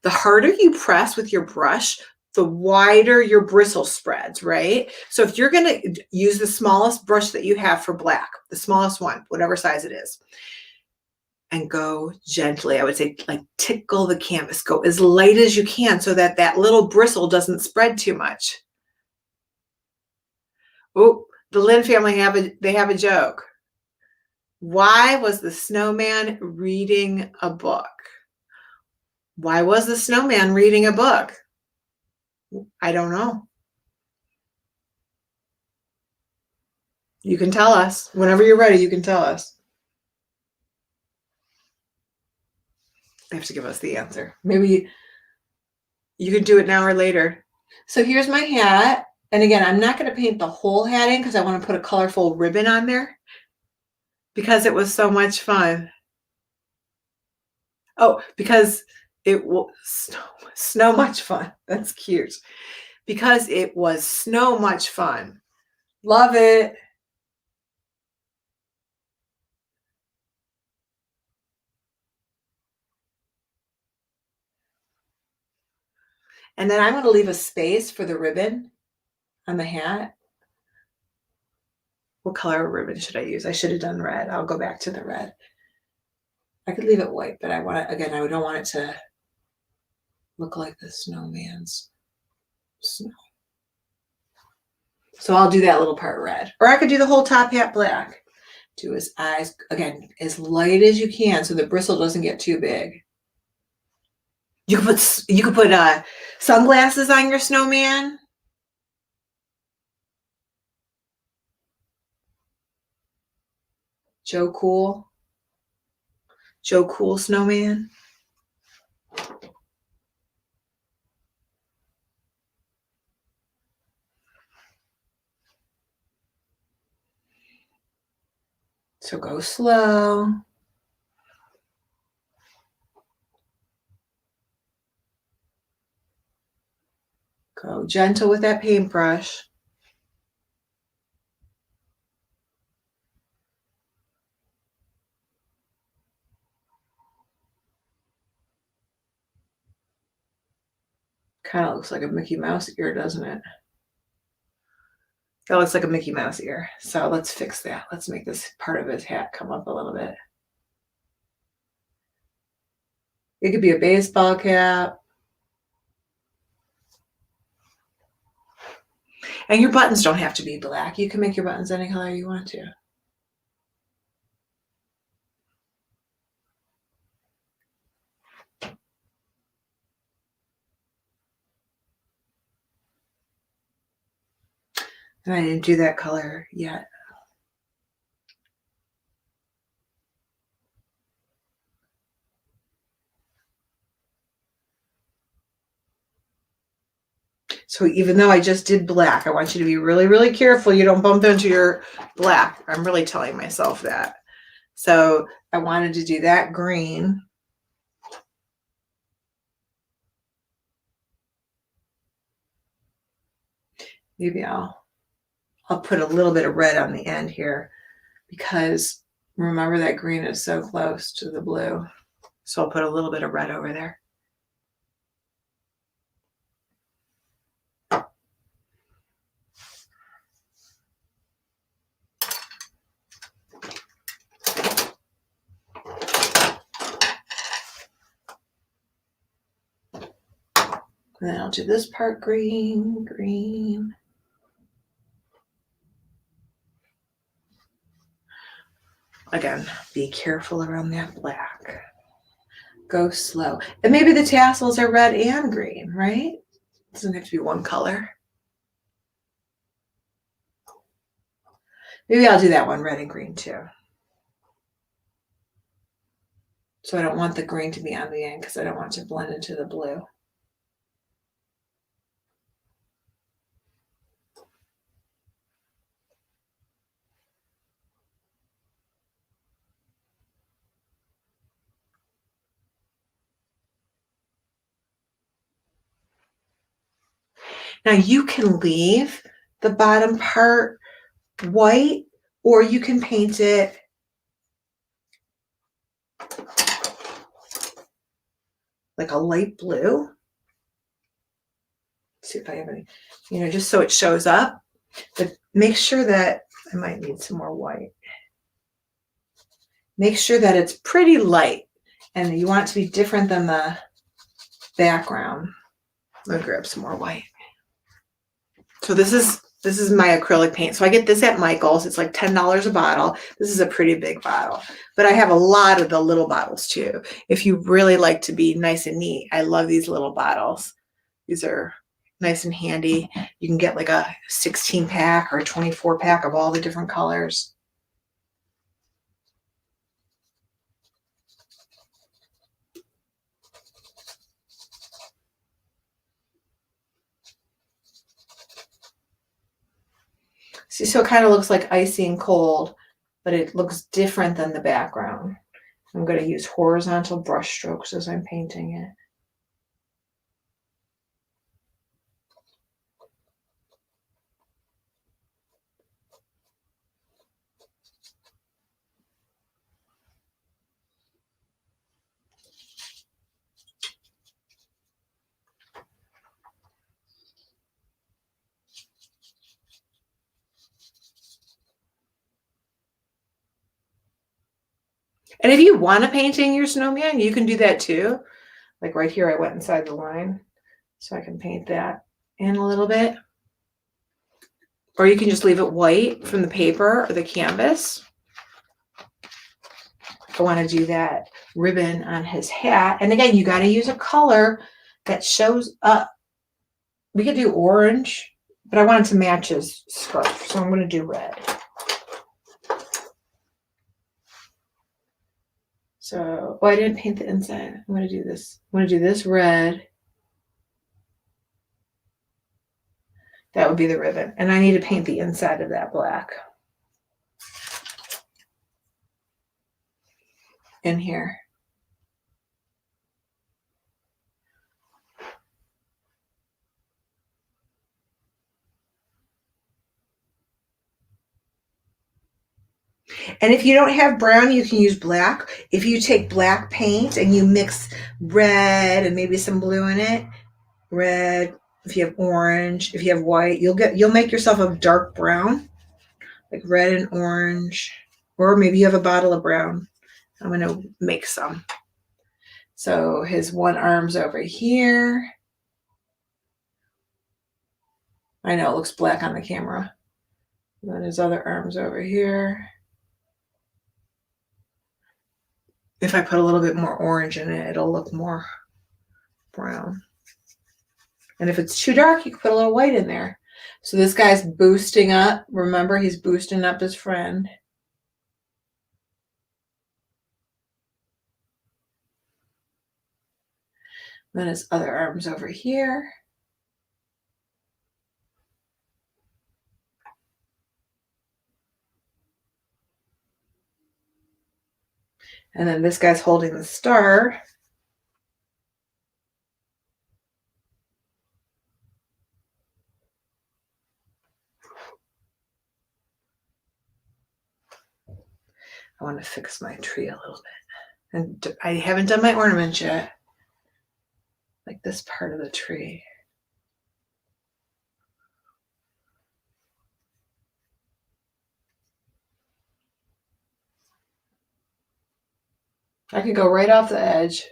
The harder you press with your brush, the wider your bristle spreads, right? So if you're going to use the smallest brush that you have for black, the smallest one, whatever size it is, and go gently, I would say like tickle the canvas, go as light as you can so that that little bristle doesn't spread too much. Oh, the Lynn family have a joke. Why was the snowman reading a book? Why was the snowman reading a book? I don't know. You can tell us. Whenever you're ready, you can tell us. They have to give us the answer. Maybe you can do it now or later. So here's my hat. And again, I'm not going to paint the whole hat in because I want to put a colorful ribbon on there because it was so much fun. Oh, because it was snow much fun. That's cute. Because it was snow much fun. Love it. And then I'm going to leave a space for the ribbon on the hat. What color ribbon should I use? I should have done red. I'll go back to the red. I could leave it white, but I want it, again, I don't want it to look like the snowman's snow. So I'll do that little part red. Or I could do the whole top hat black. Do his eyes, again, as light as you can so the bristle doesn't get too big. You could put sunglasses on your snowman. Joe Cool snowman. So go slow. Go gentle with that paintbrush. Kind of looks like a Mickey Mouse ear, doesn't it? That looks like a Mickey Mouse ear. So let's fix that. Let's make this part of his hat come up a little bit. It could be a baseball cap. And your buttons don't have to be black. You can make your buttons any color you want to. And I didn't do that color yet. So even though I just did black, I want you to be really, really careful you don't bump into your black. I'm really telling myself that. So I wanted to do that green. Maybe I'll put a little bit of red on the end here because remember that green is so close to the blue. So I'll put a little bit of red over there. And then I'll do this part green, green. Again, be careful around that black. Go slow. And maybe the tassels are red and green, right? It doesn't have to be one color. Maybe I'll do that one red and green too. So I don't want the green to be on the end because I don't want it to blend into the blue. Now you can leave the bottom part white or you can paint it like a light blue. see if I have any, just so it shows up. But make sure that, I might need some more white. Make sure that it's pretty light, and you want it to be different than the background. I'm gonna grab some more white. So this is my acrylic paint. So I get this at Michael's. It's like $10 a bottle. This is a pretty big bottle, but I have a lot of the little bottles too. If you really like to be nice and neat, I love these little bottles. These are nice and handy. You can get like a 16 pack or a 24 pack of all the different colors. See, so it kind of looks like icy and cold, but it looks different than the background. I'm going to use horizontal brush strokes as I'm painting it. And if you want to paint in your snowman, you can do that too. Like right here, I went inside the line, so I can paint that in a little bit. Or you can just leave it white from the paper or the canvas. I want to do that ribbon on his hat. And again, you got to use a color that shows up. We could do orange, but I wanted to match his scarf, so I'm going to do red. So, I didn't paint the inside. I'm going to do this. I'm going to do this red. That would be the ribbon. And I need to paint the inside of that black. In here. And if you don't have brown, you can use black. If you take black paint and you mix red and maybe some blue in it, red, if you have orange, if you have white, you'll make yourself a dark brown, like red and orange, or maybe you have a bottle of brown. I'm going to make some. So his one arm's over here. I know it looks black on the camera. And then his other arm's over here. If I put a little bit more orange in it, it'll look more brown. And if it's too dark, you can put a little white in there. So this guy's boosting up. Remember, he's boosting up his friend. Then his other arm's over here. And then this guy's holding the star. I want to fix my tree a little bit. And I haven't done my ornaments yet. Like this part of the tree. I could go right off the edge.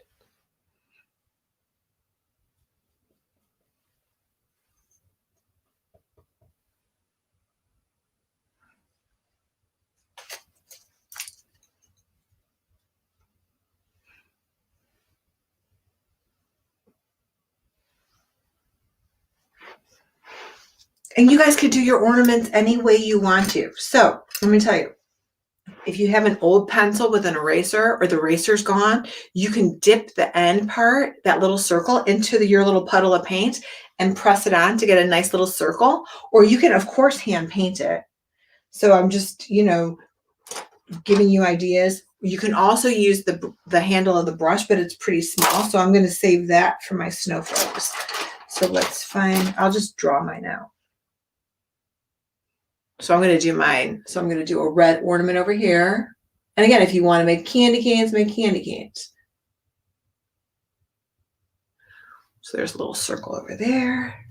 And you guys could do your ornaments any way you want to. So let me tell you, if you have an old pencil with an eraser or the eraser's gone, you can dip the end part, that little circle, into your little puddle of paint and press it on to get a nice little circle. Or you can, of course, hand paint it. So I'm just, giving you ideas. You can also use the handle of the brush, but it's pretty small. So I'm going to save that for my snowflakes. So let's find, I'll just draw mine out. So I'm going to do mine. So I'm going to do a red ornament over here. And again, if you want to make candy canes, make candy canes. So there's a little circle over there.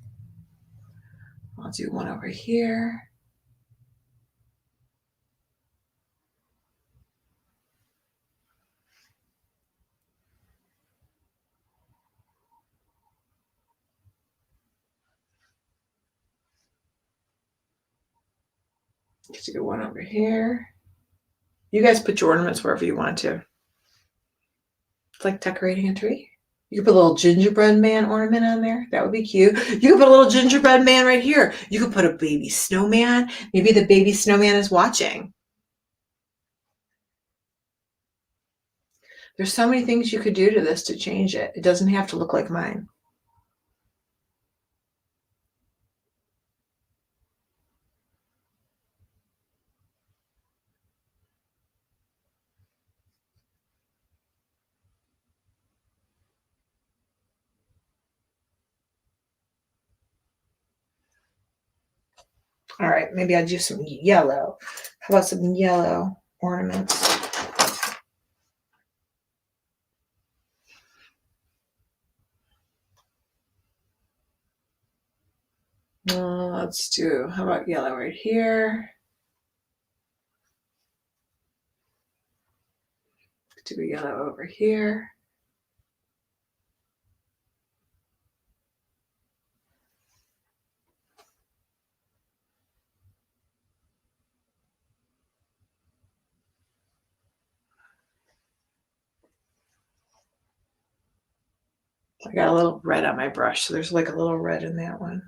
do one over here. Do one over here. You guys put your ornaments wherever you want to. It's like decorating a tree. You could put a little gingerbread man ornament on there. That would be cute. You could put a little gingerbread man right here. You could put a baby snowman. Maybe the baby snowman is watching. There's so many things you could do to this to change it. It doesn't have to look like mine. All right, maybe I'll do some yellow. How about some yellow ornaments? Let's do, how about yellow right here? Do a yellow over here. I got a little red on my brush, so there's like a little red in that one.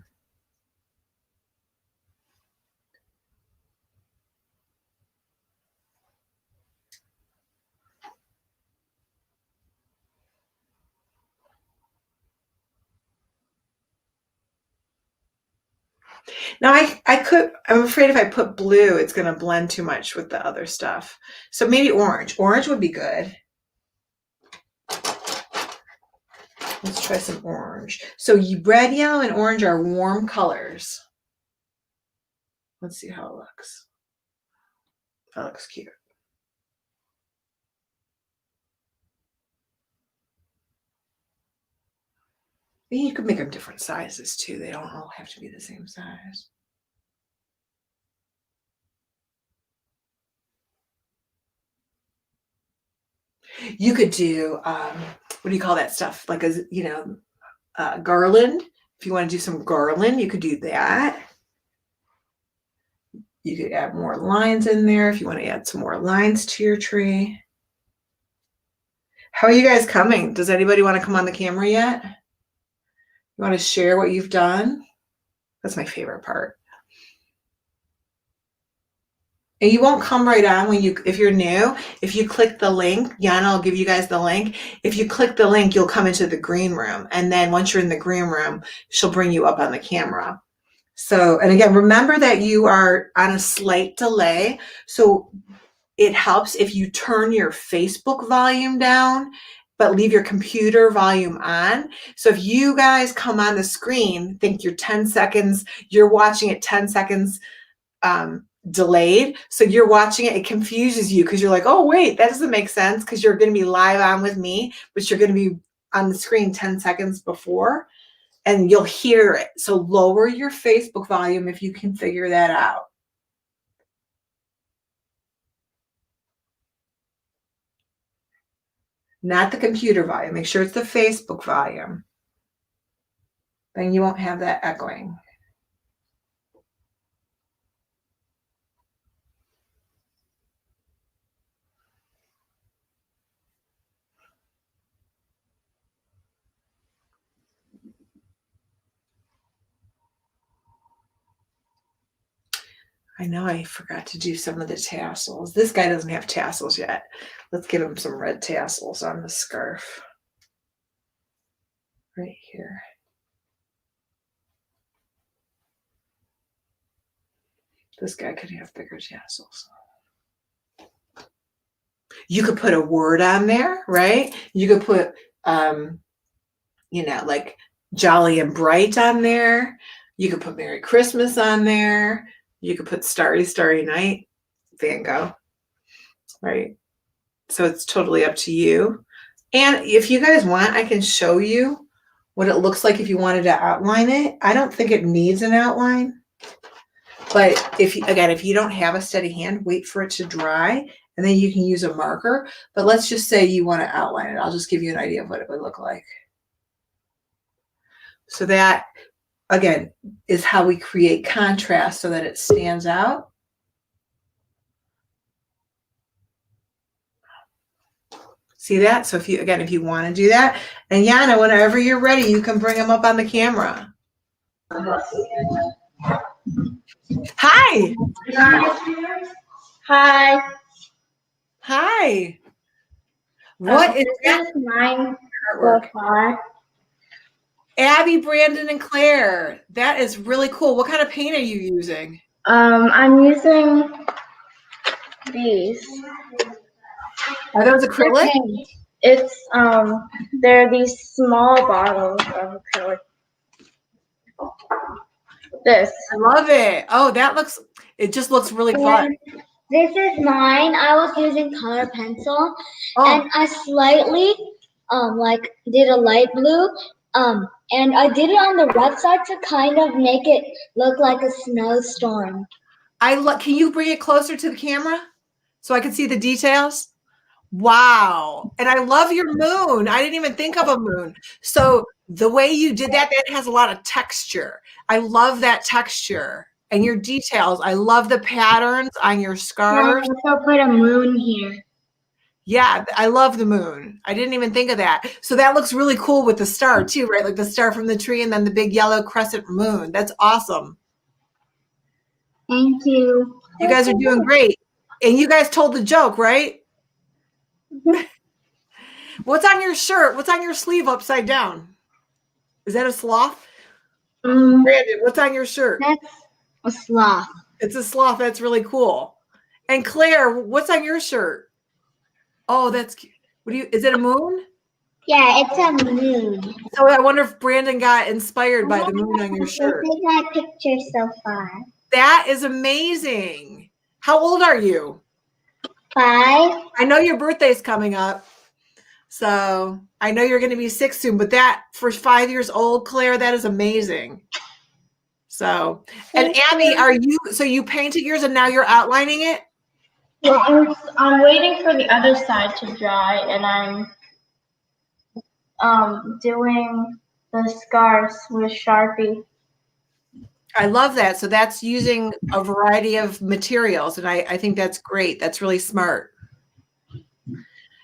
Now I'm afraid if I put blue, it's going to blend too much with the other stuff. So maybe orange. Orange would be good. Let's try some orange. So red, yellow, and orange are warm colors. Let's see how it looks. That looks cute. You could make them different sizes too. They don't all have to be the same size. You could do, what do you call that stuff? Like a garland. If you want to do some garland, you could do that. You could add more lines in there if you want to add some more lines to your tree. How are you guys coming? Does anybody want to come on the camera yet? You want to share what you've done? That's my favorite part. And you won't come right on if you're new. If you click the link, Yana will give you guys the link. If you click the link, you'll come into the green room. And then once you're in the green room, she'll bring you up on the camera. So, and again, remember that you are on a slight delay. So it helps if you turn your Facebook volume down, but leave your computer volume on. So if you guys come on the screen, think you're 10 seconds, you're watching it 10 seconds delayed. So you're watching it, it confuses you because you're like, oh, wait, that doesn't make sense because you're going to be live on with me, but you're going to be on the screen 10 seconds before and you'll hear it. So lower your Facebook volume if you can figure that out. Not the computer volume. Make sure it's the Facebook volume. Then you won't have that echoing. I know I forgot to do some of the tassels. This guy doesn't have tassels yet. Let's give him some red tassels on the scarf. Right here. This guy could have bigger tassels. You could put a word on there, right? You could put, like jolly and bright on there. You could put Merry Christmas on there. You could put Starry, Starry Night, Van Gogh, right? So it's totally up to you. And if you guys want, I can show you what it looks like if you wanted to outline it. I don't think it needs an outline. But if you don't have a steady hand, wait for it to dry, and then you can use a marker. But let's just say you want to outline it. I'll just give you an idea of what it would look like. So that, again, is how we create contrast so that it stands out. See that? So if you want to do that, and Yana, whenever you're ready, you can bring them up on the camera. Hi. Hi. Hi. What is this? Is mine so far. Abby, Brandon, and Claire. That is really cool. What kind of paint are you using? I'm using these. Are those acrylic? It's they're these small bottles of acrylic. This. I love it. Oh, it just looks really fun. This is mine. I was using color pencil, and I slightly did a light blue, and I did it on the red side to kind of make it look like a snowstorm. Can you bring it closer to the camera so I can see the details? Wow. And I love your moon. I didn't even think of a moon. So the way you did that has a lot of texture. I love that texture and your details. I love the patterns on your scarves. I also put a moon here. Yeah, I love the moon. I didn't even think of that. So that looks really cool with the star too, right? Like the star from the tree and then the big yellow crescent moon. That's awesome. Thank you. You guys are doing great. And you guys told the joke, right? What's on your shirt? What's on your sleeve upside down? Is that a sloth? Brandon, what's on your shirt? That's a sloth. It's a sloth. That's really cool. And Claire, what's on your shirt? Oh, that's cute. Is it a moon? Yeah, it's a moon. So I wonder if Brandon got inspired by the moon on your shirt. Look at my picture so far. That is amazing. How old are you? 5. I know your birthday's coming up. So I know you're going to be 6 soon, but that for 5 years old, Claire, that is amazing. So, and Abby, you painted yours and now you're outlining it? Yeah, I'm waiting for the other side to dry, and I'm doing the scarves with Sharpie. I love that. So that's using a variety of materials, and I think that's great. That's really smart.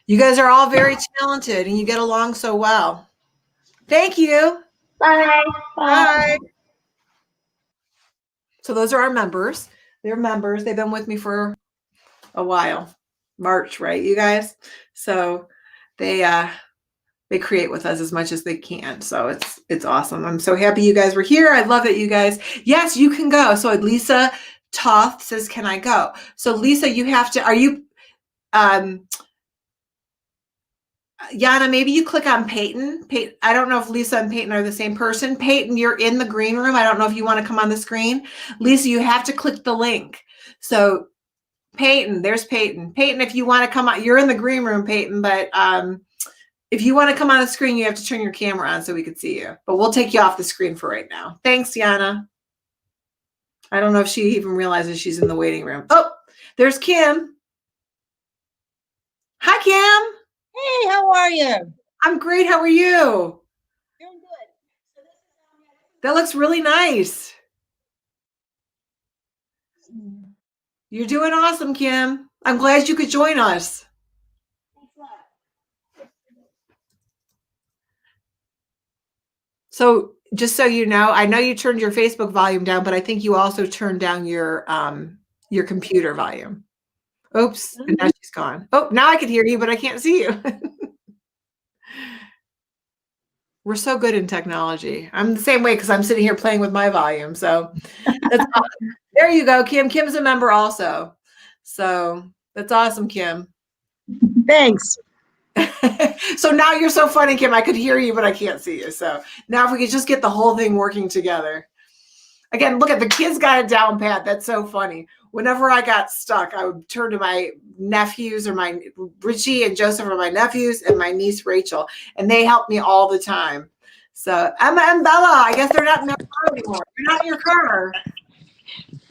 You guys are all very talented, and you get along so well. Thank you. Bye. Bye. So those are our members. They're members. They've been with me for a while. March, right, you guys? So they create with us as much as they can. So it's awesome. I'm so happy you guys were here. I love that you guys. Yes, you can go. So Lisa Toth says, "Can I go?" So Lisa, you have to. Are you? Yana, maybe you click on Peyton. I don't know if Lisa and Peyton are the same person. Peyton, you're in the green room. I don't know if you want to come on the screen. Lisa, you have to click the link. So Peyton, there's Peyton. Peyton, if you want to come on, you're in the green room, Peyton, but if you want to come on the screen, you have to turn your camera on so we can see you. But we'll take you off the screen for right now. Thanks, Yana. I don't know if she even realizes she's in the waiting room. Oh, there's Kim. Hi, Kim. Hey, how are you? I'm great. How are you? Doing good. That looks really nice. You're doing awesome, Kim. I'm glad you could join us. Thanks a lot. So just so you know, I know you turned your Facebook volume down, but I think you also turned down your computer volume. Oops, and now she's gone. Oh, now I can hear you, but I can't see you. We're so good in technology. I'm the same way because I'm sitting here playing with my volume. So that's awesome. There you go, Kim. Kim's a member also. So that's awesome, Kim. Thanks. So now you're so funny, Kim. I could hear you, but I can't see you. So now if we could just get the whole thing working together. Again, look at the kids got it down pat. That's so funny. Whenever I got stuck, I would turn to my nephews or my Richie and Joseph are my nephews and my niece Rachel, and they help me all the time. So Emma and Bella, I guess they're not in their car anymore. You're not in your car.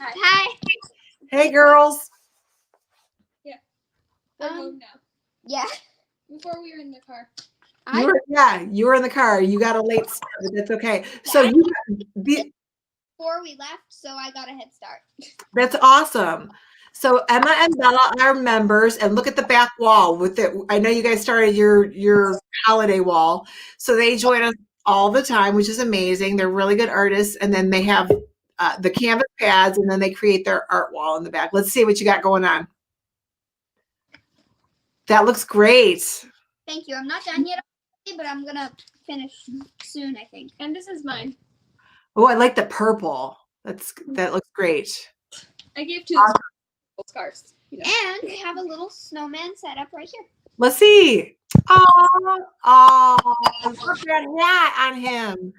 Hi. Hey, girls. We're home now. Yeah. Before we were in the car. You were in the car. You got a late start, but that's okay. So Before we left, so I got a head start. that's awesome. So Emma and Bella are members, and look at the back wall with it. I know you guys started your holiday wall, so they join us all the time, which is amazing. They're really good artists, and then they have the canvas pads, and then they create their art wall in the back. Let's see what you got going on. That looks great. Thank you. I'm not done yet, but I'm gonna finish soon, I think. And this is mine. Oh, I like the purple. That looks great. I gave 2 scarves. And we have a little snowman set up right here. Let's see. Oh, look at that hat on him.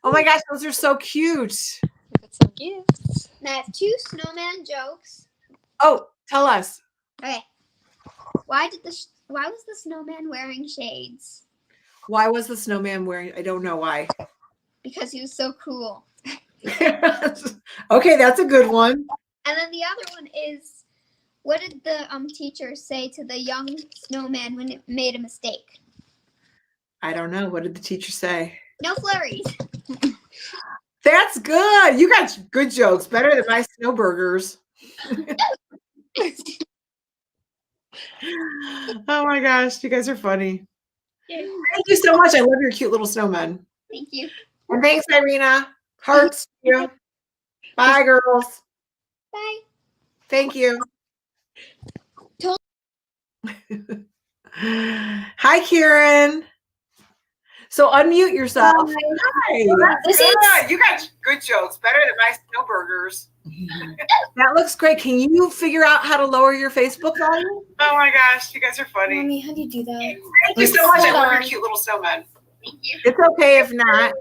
Oh my gosh, those are so cute. Look at some gifts. And I have 2 snowman jokes. Oh, tell us. Okay. Why was the snowman wearing shades? Why was the snowman wearing? I don't know why. Because he was so cool. Okay, that's a good one. And then the other one is, what did the teacher say to the young snowman when it made a mistake? I don't know. What did the teacher say? No flurries. That's good. You got good jokes. Better than my snow burgers. Oh my gosh, you guys are funny. Yay. Thank you so much. I love your cute little snowmen. Thank you. And thanks, Irina. Hearts to you. Bye, girls. Bye. Thank you. Totally. Hi, Kieran. So unmute yourself. Hi. That's good. You got good jokes. Better than my snow burgers. That looks great. Can you figure out how to lower your Facebook volume? Oh my gosh, you guys are funny. Mommy, how do you do that? Thank you so much. I love your cute little snowmen. Thank you. It's okay if not.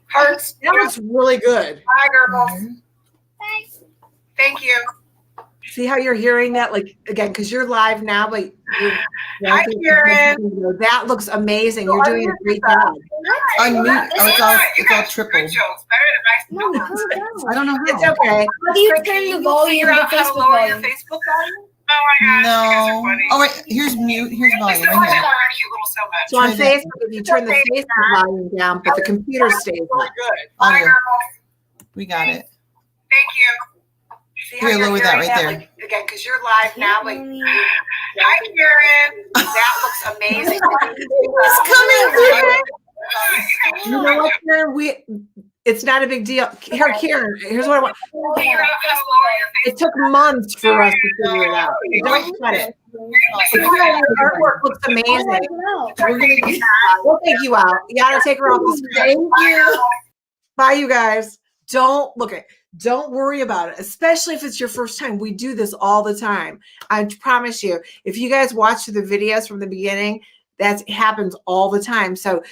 Hearts. That looks really good. Bye, girls. Bye. Thank you. See how you're hearing that? Like, again, because you're live now, but hi, Karen. That looks amazing. You're doing a great job. Unmute. Oh, it's all triple. I don't know It's how. okay. How do you turn the volume, the Facebook volume? Facebook volume? Oh my gosh. No. Oh wait, here's mute. Here's volume right here. So on Try that. Facebook, if you turn the Facebook volume down, but the computer stays up. Audio. We got it. Thank you. Here, lower that right there. Like, again, because you're live now, but hi, Karen. That looks amazing. It's coming. You know what, Karen? It's not a big deal. Here, Karen, here's what I want. It took months for us to figure it out. Don't sweat it. Your artwork looks amazing. We'll take you out. You gotta take her off the screen. Thank you. Bye, you guys. Don't worry about it, especially if it's your first time. We do this all the time. I promise you, if you guys watch the videos from the beginning, that happens all the time. So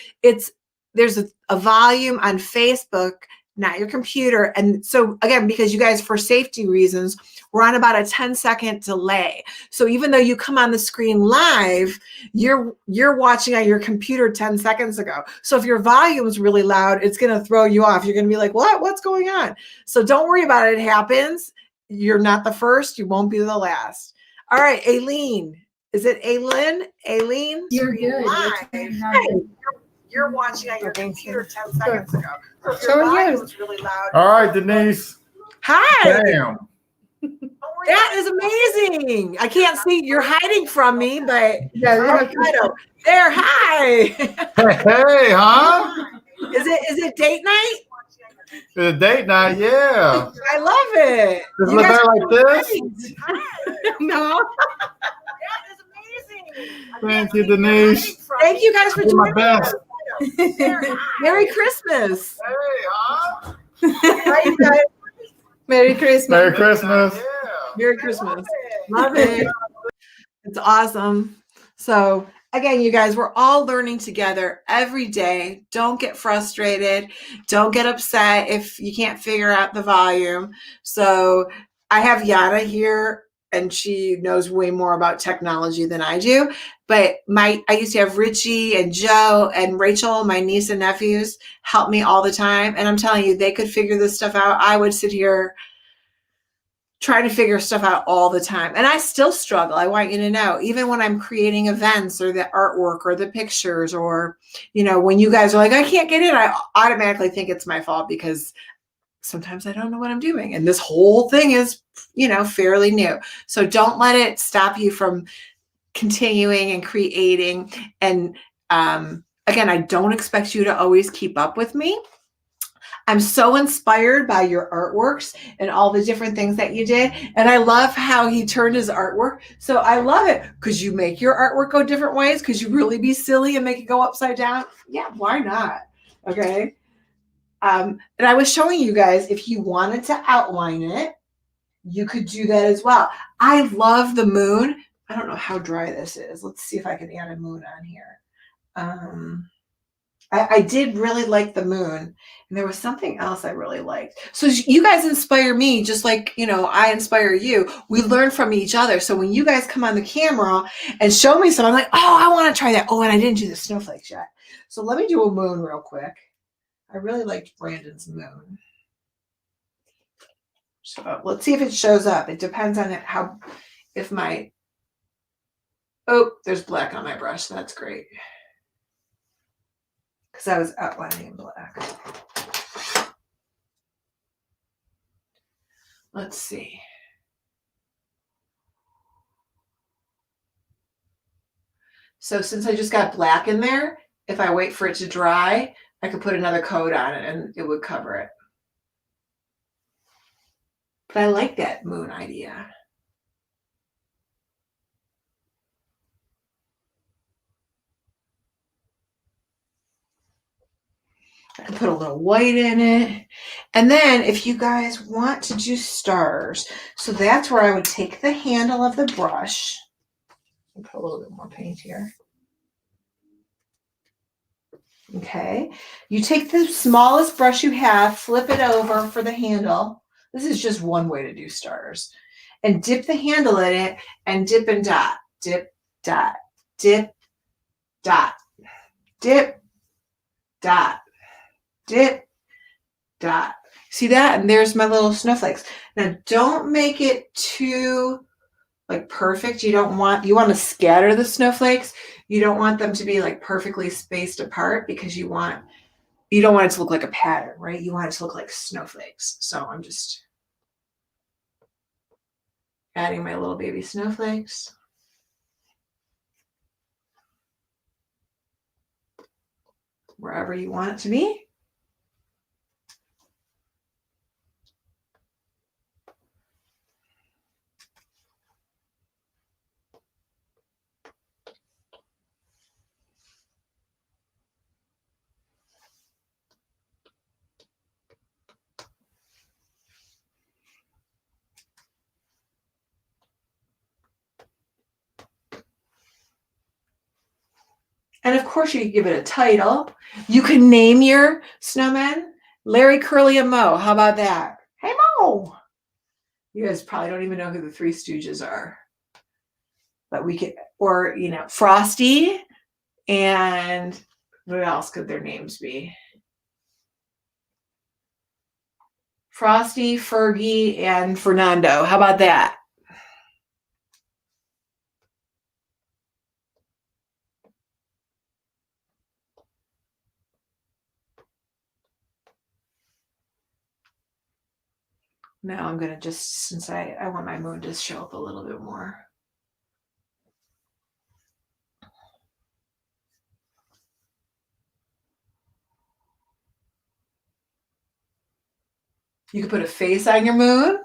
there's a volume on Facebook, not your computer. And so again, because you guys, for safety reasons, we're on about a 10-second delay. So even though you come on the screen live, you're watching on your computer 10 seconds ago. So if your volume is really loud, it's going to throw you off. You're going to be like, what's going on? So don't worry about it. It happens. You're not the first. You won't be the last. All right, Aileen. Is it Aileen? Aileen? You're good. Live. You're watching on your computer 10 seconds ago. So if So your are volume yours. is really loud. All right, Denyse. Hi. Damn. That is amazing. I can't see. You're hiding from me, but Yeah, there. Hi. Hey, huh? Is it date night? It's a date night, yeah. I love it. Does it You look guys better are like this? great. No. That is amazing. Thank you, Denyse. Thank you guys for Do my joining us. best. Merry Christmas. Hey, huh? Hi, you guys. Merry Christmas. Merry Christmas. Merry Christmas. Love it. It's awesome. So again, you guys, we're all learning together every day. Don't get frustrated. Don't get upset if you can't figure out the volume. So I have Yana here, and she knows way more about technology than I do. But I used to have Richie and Joe and Rachel, my niece and nephews, help me all the time. And I'm telling you, they could figure this stuff out. I would sit here trying to figure stuff out all the time. And I still struggle. I want you to know, even when I'm creating events or the artwork or the pictures, or, you know, when you guys are like, I can't get in, I automatically think it's my fault because sometimes I don't know what I'm doing. And this whole thing is, you know, fairly new. So don't let it stop you from continuing and creating. And again, I don't expect you to always keep up with me. I'm so inspired by your artworks and all the different things that you did. And I love how he turned his artwork. So I love it. Could you make your artwork go different ways? Could you really be silly and make it go upside down? Yeah, why not? Okay. And I was showing you guys, if you wanted to outline it, you could do that as well. I love the moon. I don't know how dry this is. Let's see if I can add a moon on here. I did really like the moon, and there was something else I really liked. So you guys inspire me just like, you know, I inspire you. We learn from each other. So when you guys come on the camera and show me something, I'm like, oh, I want to try that. Oh, and I didn't do the snowflakes yet. So let me do a moon real quick. I really liked Brandon's moon. So let's see if it shows up. It depends on it, how, if my, oh, there's black on my brush. That's great. Because I was outlining in black. Let's see. So since I just got black in there, if I wait for it to dry, I could put another coat on it and it would cover it. But I like that moon idea. I can put a little white in it. And then if you guys want to do stars, so that's where I would take the handle of the brush and put a little bit more paint here. Okay. You take the smallest brush you have, flip it over for the handle. This is just one way to do stars. And dip the handle in it and dip and dot, dip, dot, dip, dot, dip, dot, dip, dot. See that? And there's my little snowflakes. Now don't make it too like perfect. You want to scatter the snowflakes. You don't want them to be like perfectly spaced apart because you don't want it to look like a pattern, right? You want it to look like snowflakes. So I'm just adding my little baby snowflakes. Wherever you want it to be. And of course you can give it a title. You can name your snowmen Larry, Curly, and Moe. How about that? Hey, Moe. You guys probably don't even know who the Three Stooges are. But we could, or, you know, Frosty, and what else could their names be? Frosty, Fergie, and Fernando. How about that? Now I'm going to just, since I want my moon to show up a little bit more. You could put a face on your moon.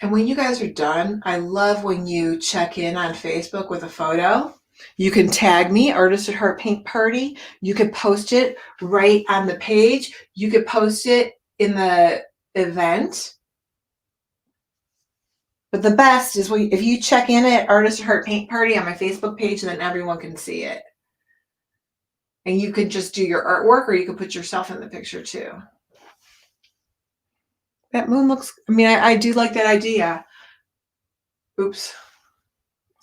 And when you guys are done, I love when you check in on Facebook with a photo. You can tag me, Artist at Heart Paint Party. You could post it right on the page. You could post it in the event. But the best is if you check in at Artist at Heart Paint Party on my Facebook page, then everyone can see it. And you could just do your artwork, or you could put yourself in the picture too. That moon looks, I mean, I do like that idea. Oops.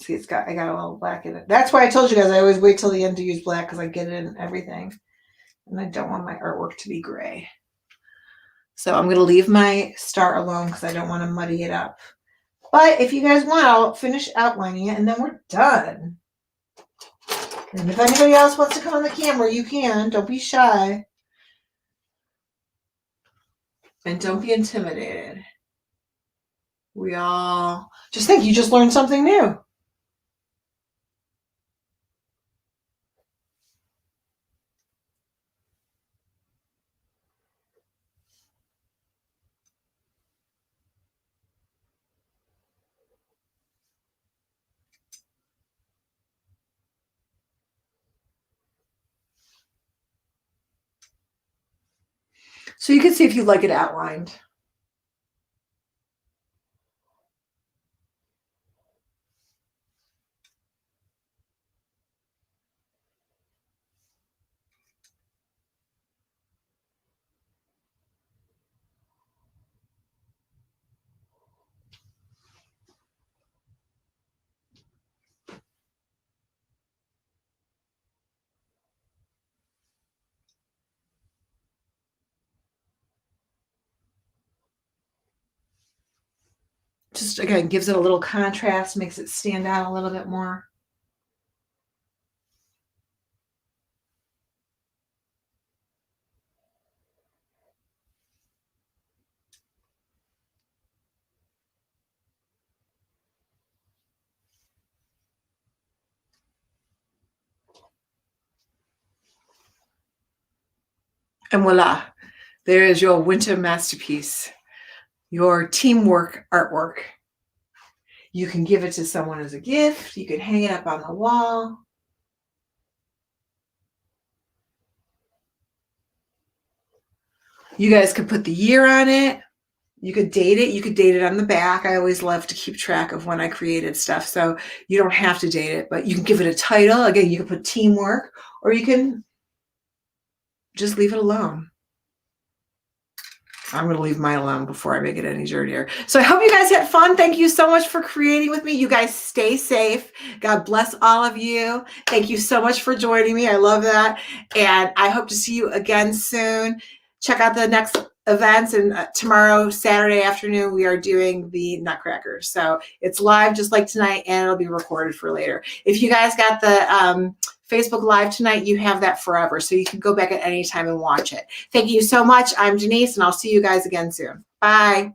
See, I got a little black in it. That's why I told you guys I always wait till the end to use black because I get it in everything. And I don't want my artwork to be gray. So I'm going to leave my star alone because I don't want to muddy it up. But if you guys want, I'll finish outlining it and then we're done. And if anybody else wants to come on the camera, you can. Don't be shy. And don't be intimidated. We all just think you just learned something new. So you can see if you like it outlined. Just again, gives it a little contrast, makes it stand out a little bit more. And voila, there is your winter masterpiece, your teamwork artwork. You can give it to someone as a gift. You can hang it up on the wall. You guys could put the year on it. You could date it. You could date it on the back. I always love to keep track of when I created stuff. So you don't have to date it, but you can give it a title. Again, you can put teamwork, or you can just leave it alone. I'm going to leave mine alone before I make it any dirtier. So I hope you guys had fun. Thank you so much for creating with me. You guys stay safe. God bless all of you. Thank you so much for joining me. I love that. And I hope to see you again soon. Check out the next events. And tomorrow, Saturday afternoon, we are doing the Nutcrackers. So it's live just like tonight, and it'll be recorded for later. If you guys got the Facebook Live tonight, you have that forever. So you can go back at any time and watch it. Thank you so much. I'm Denyse, and I'll see you guys again soon. Bye.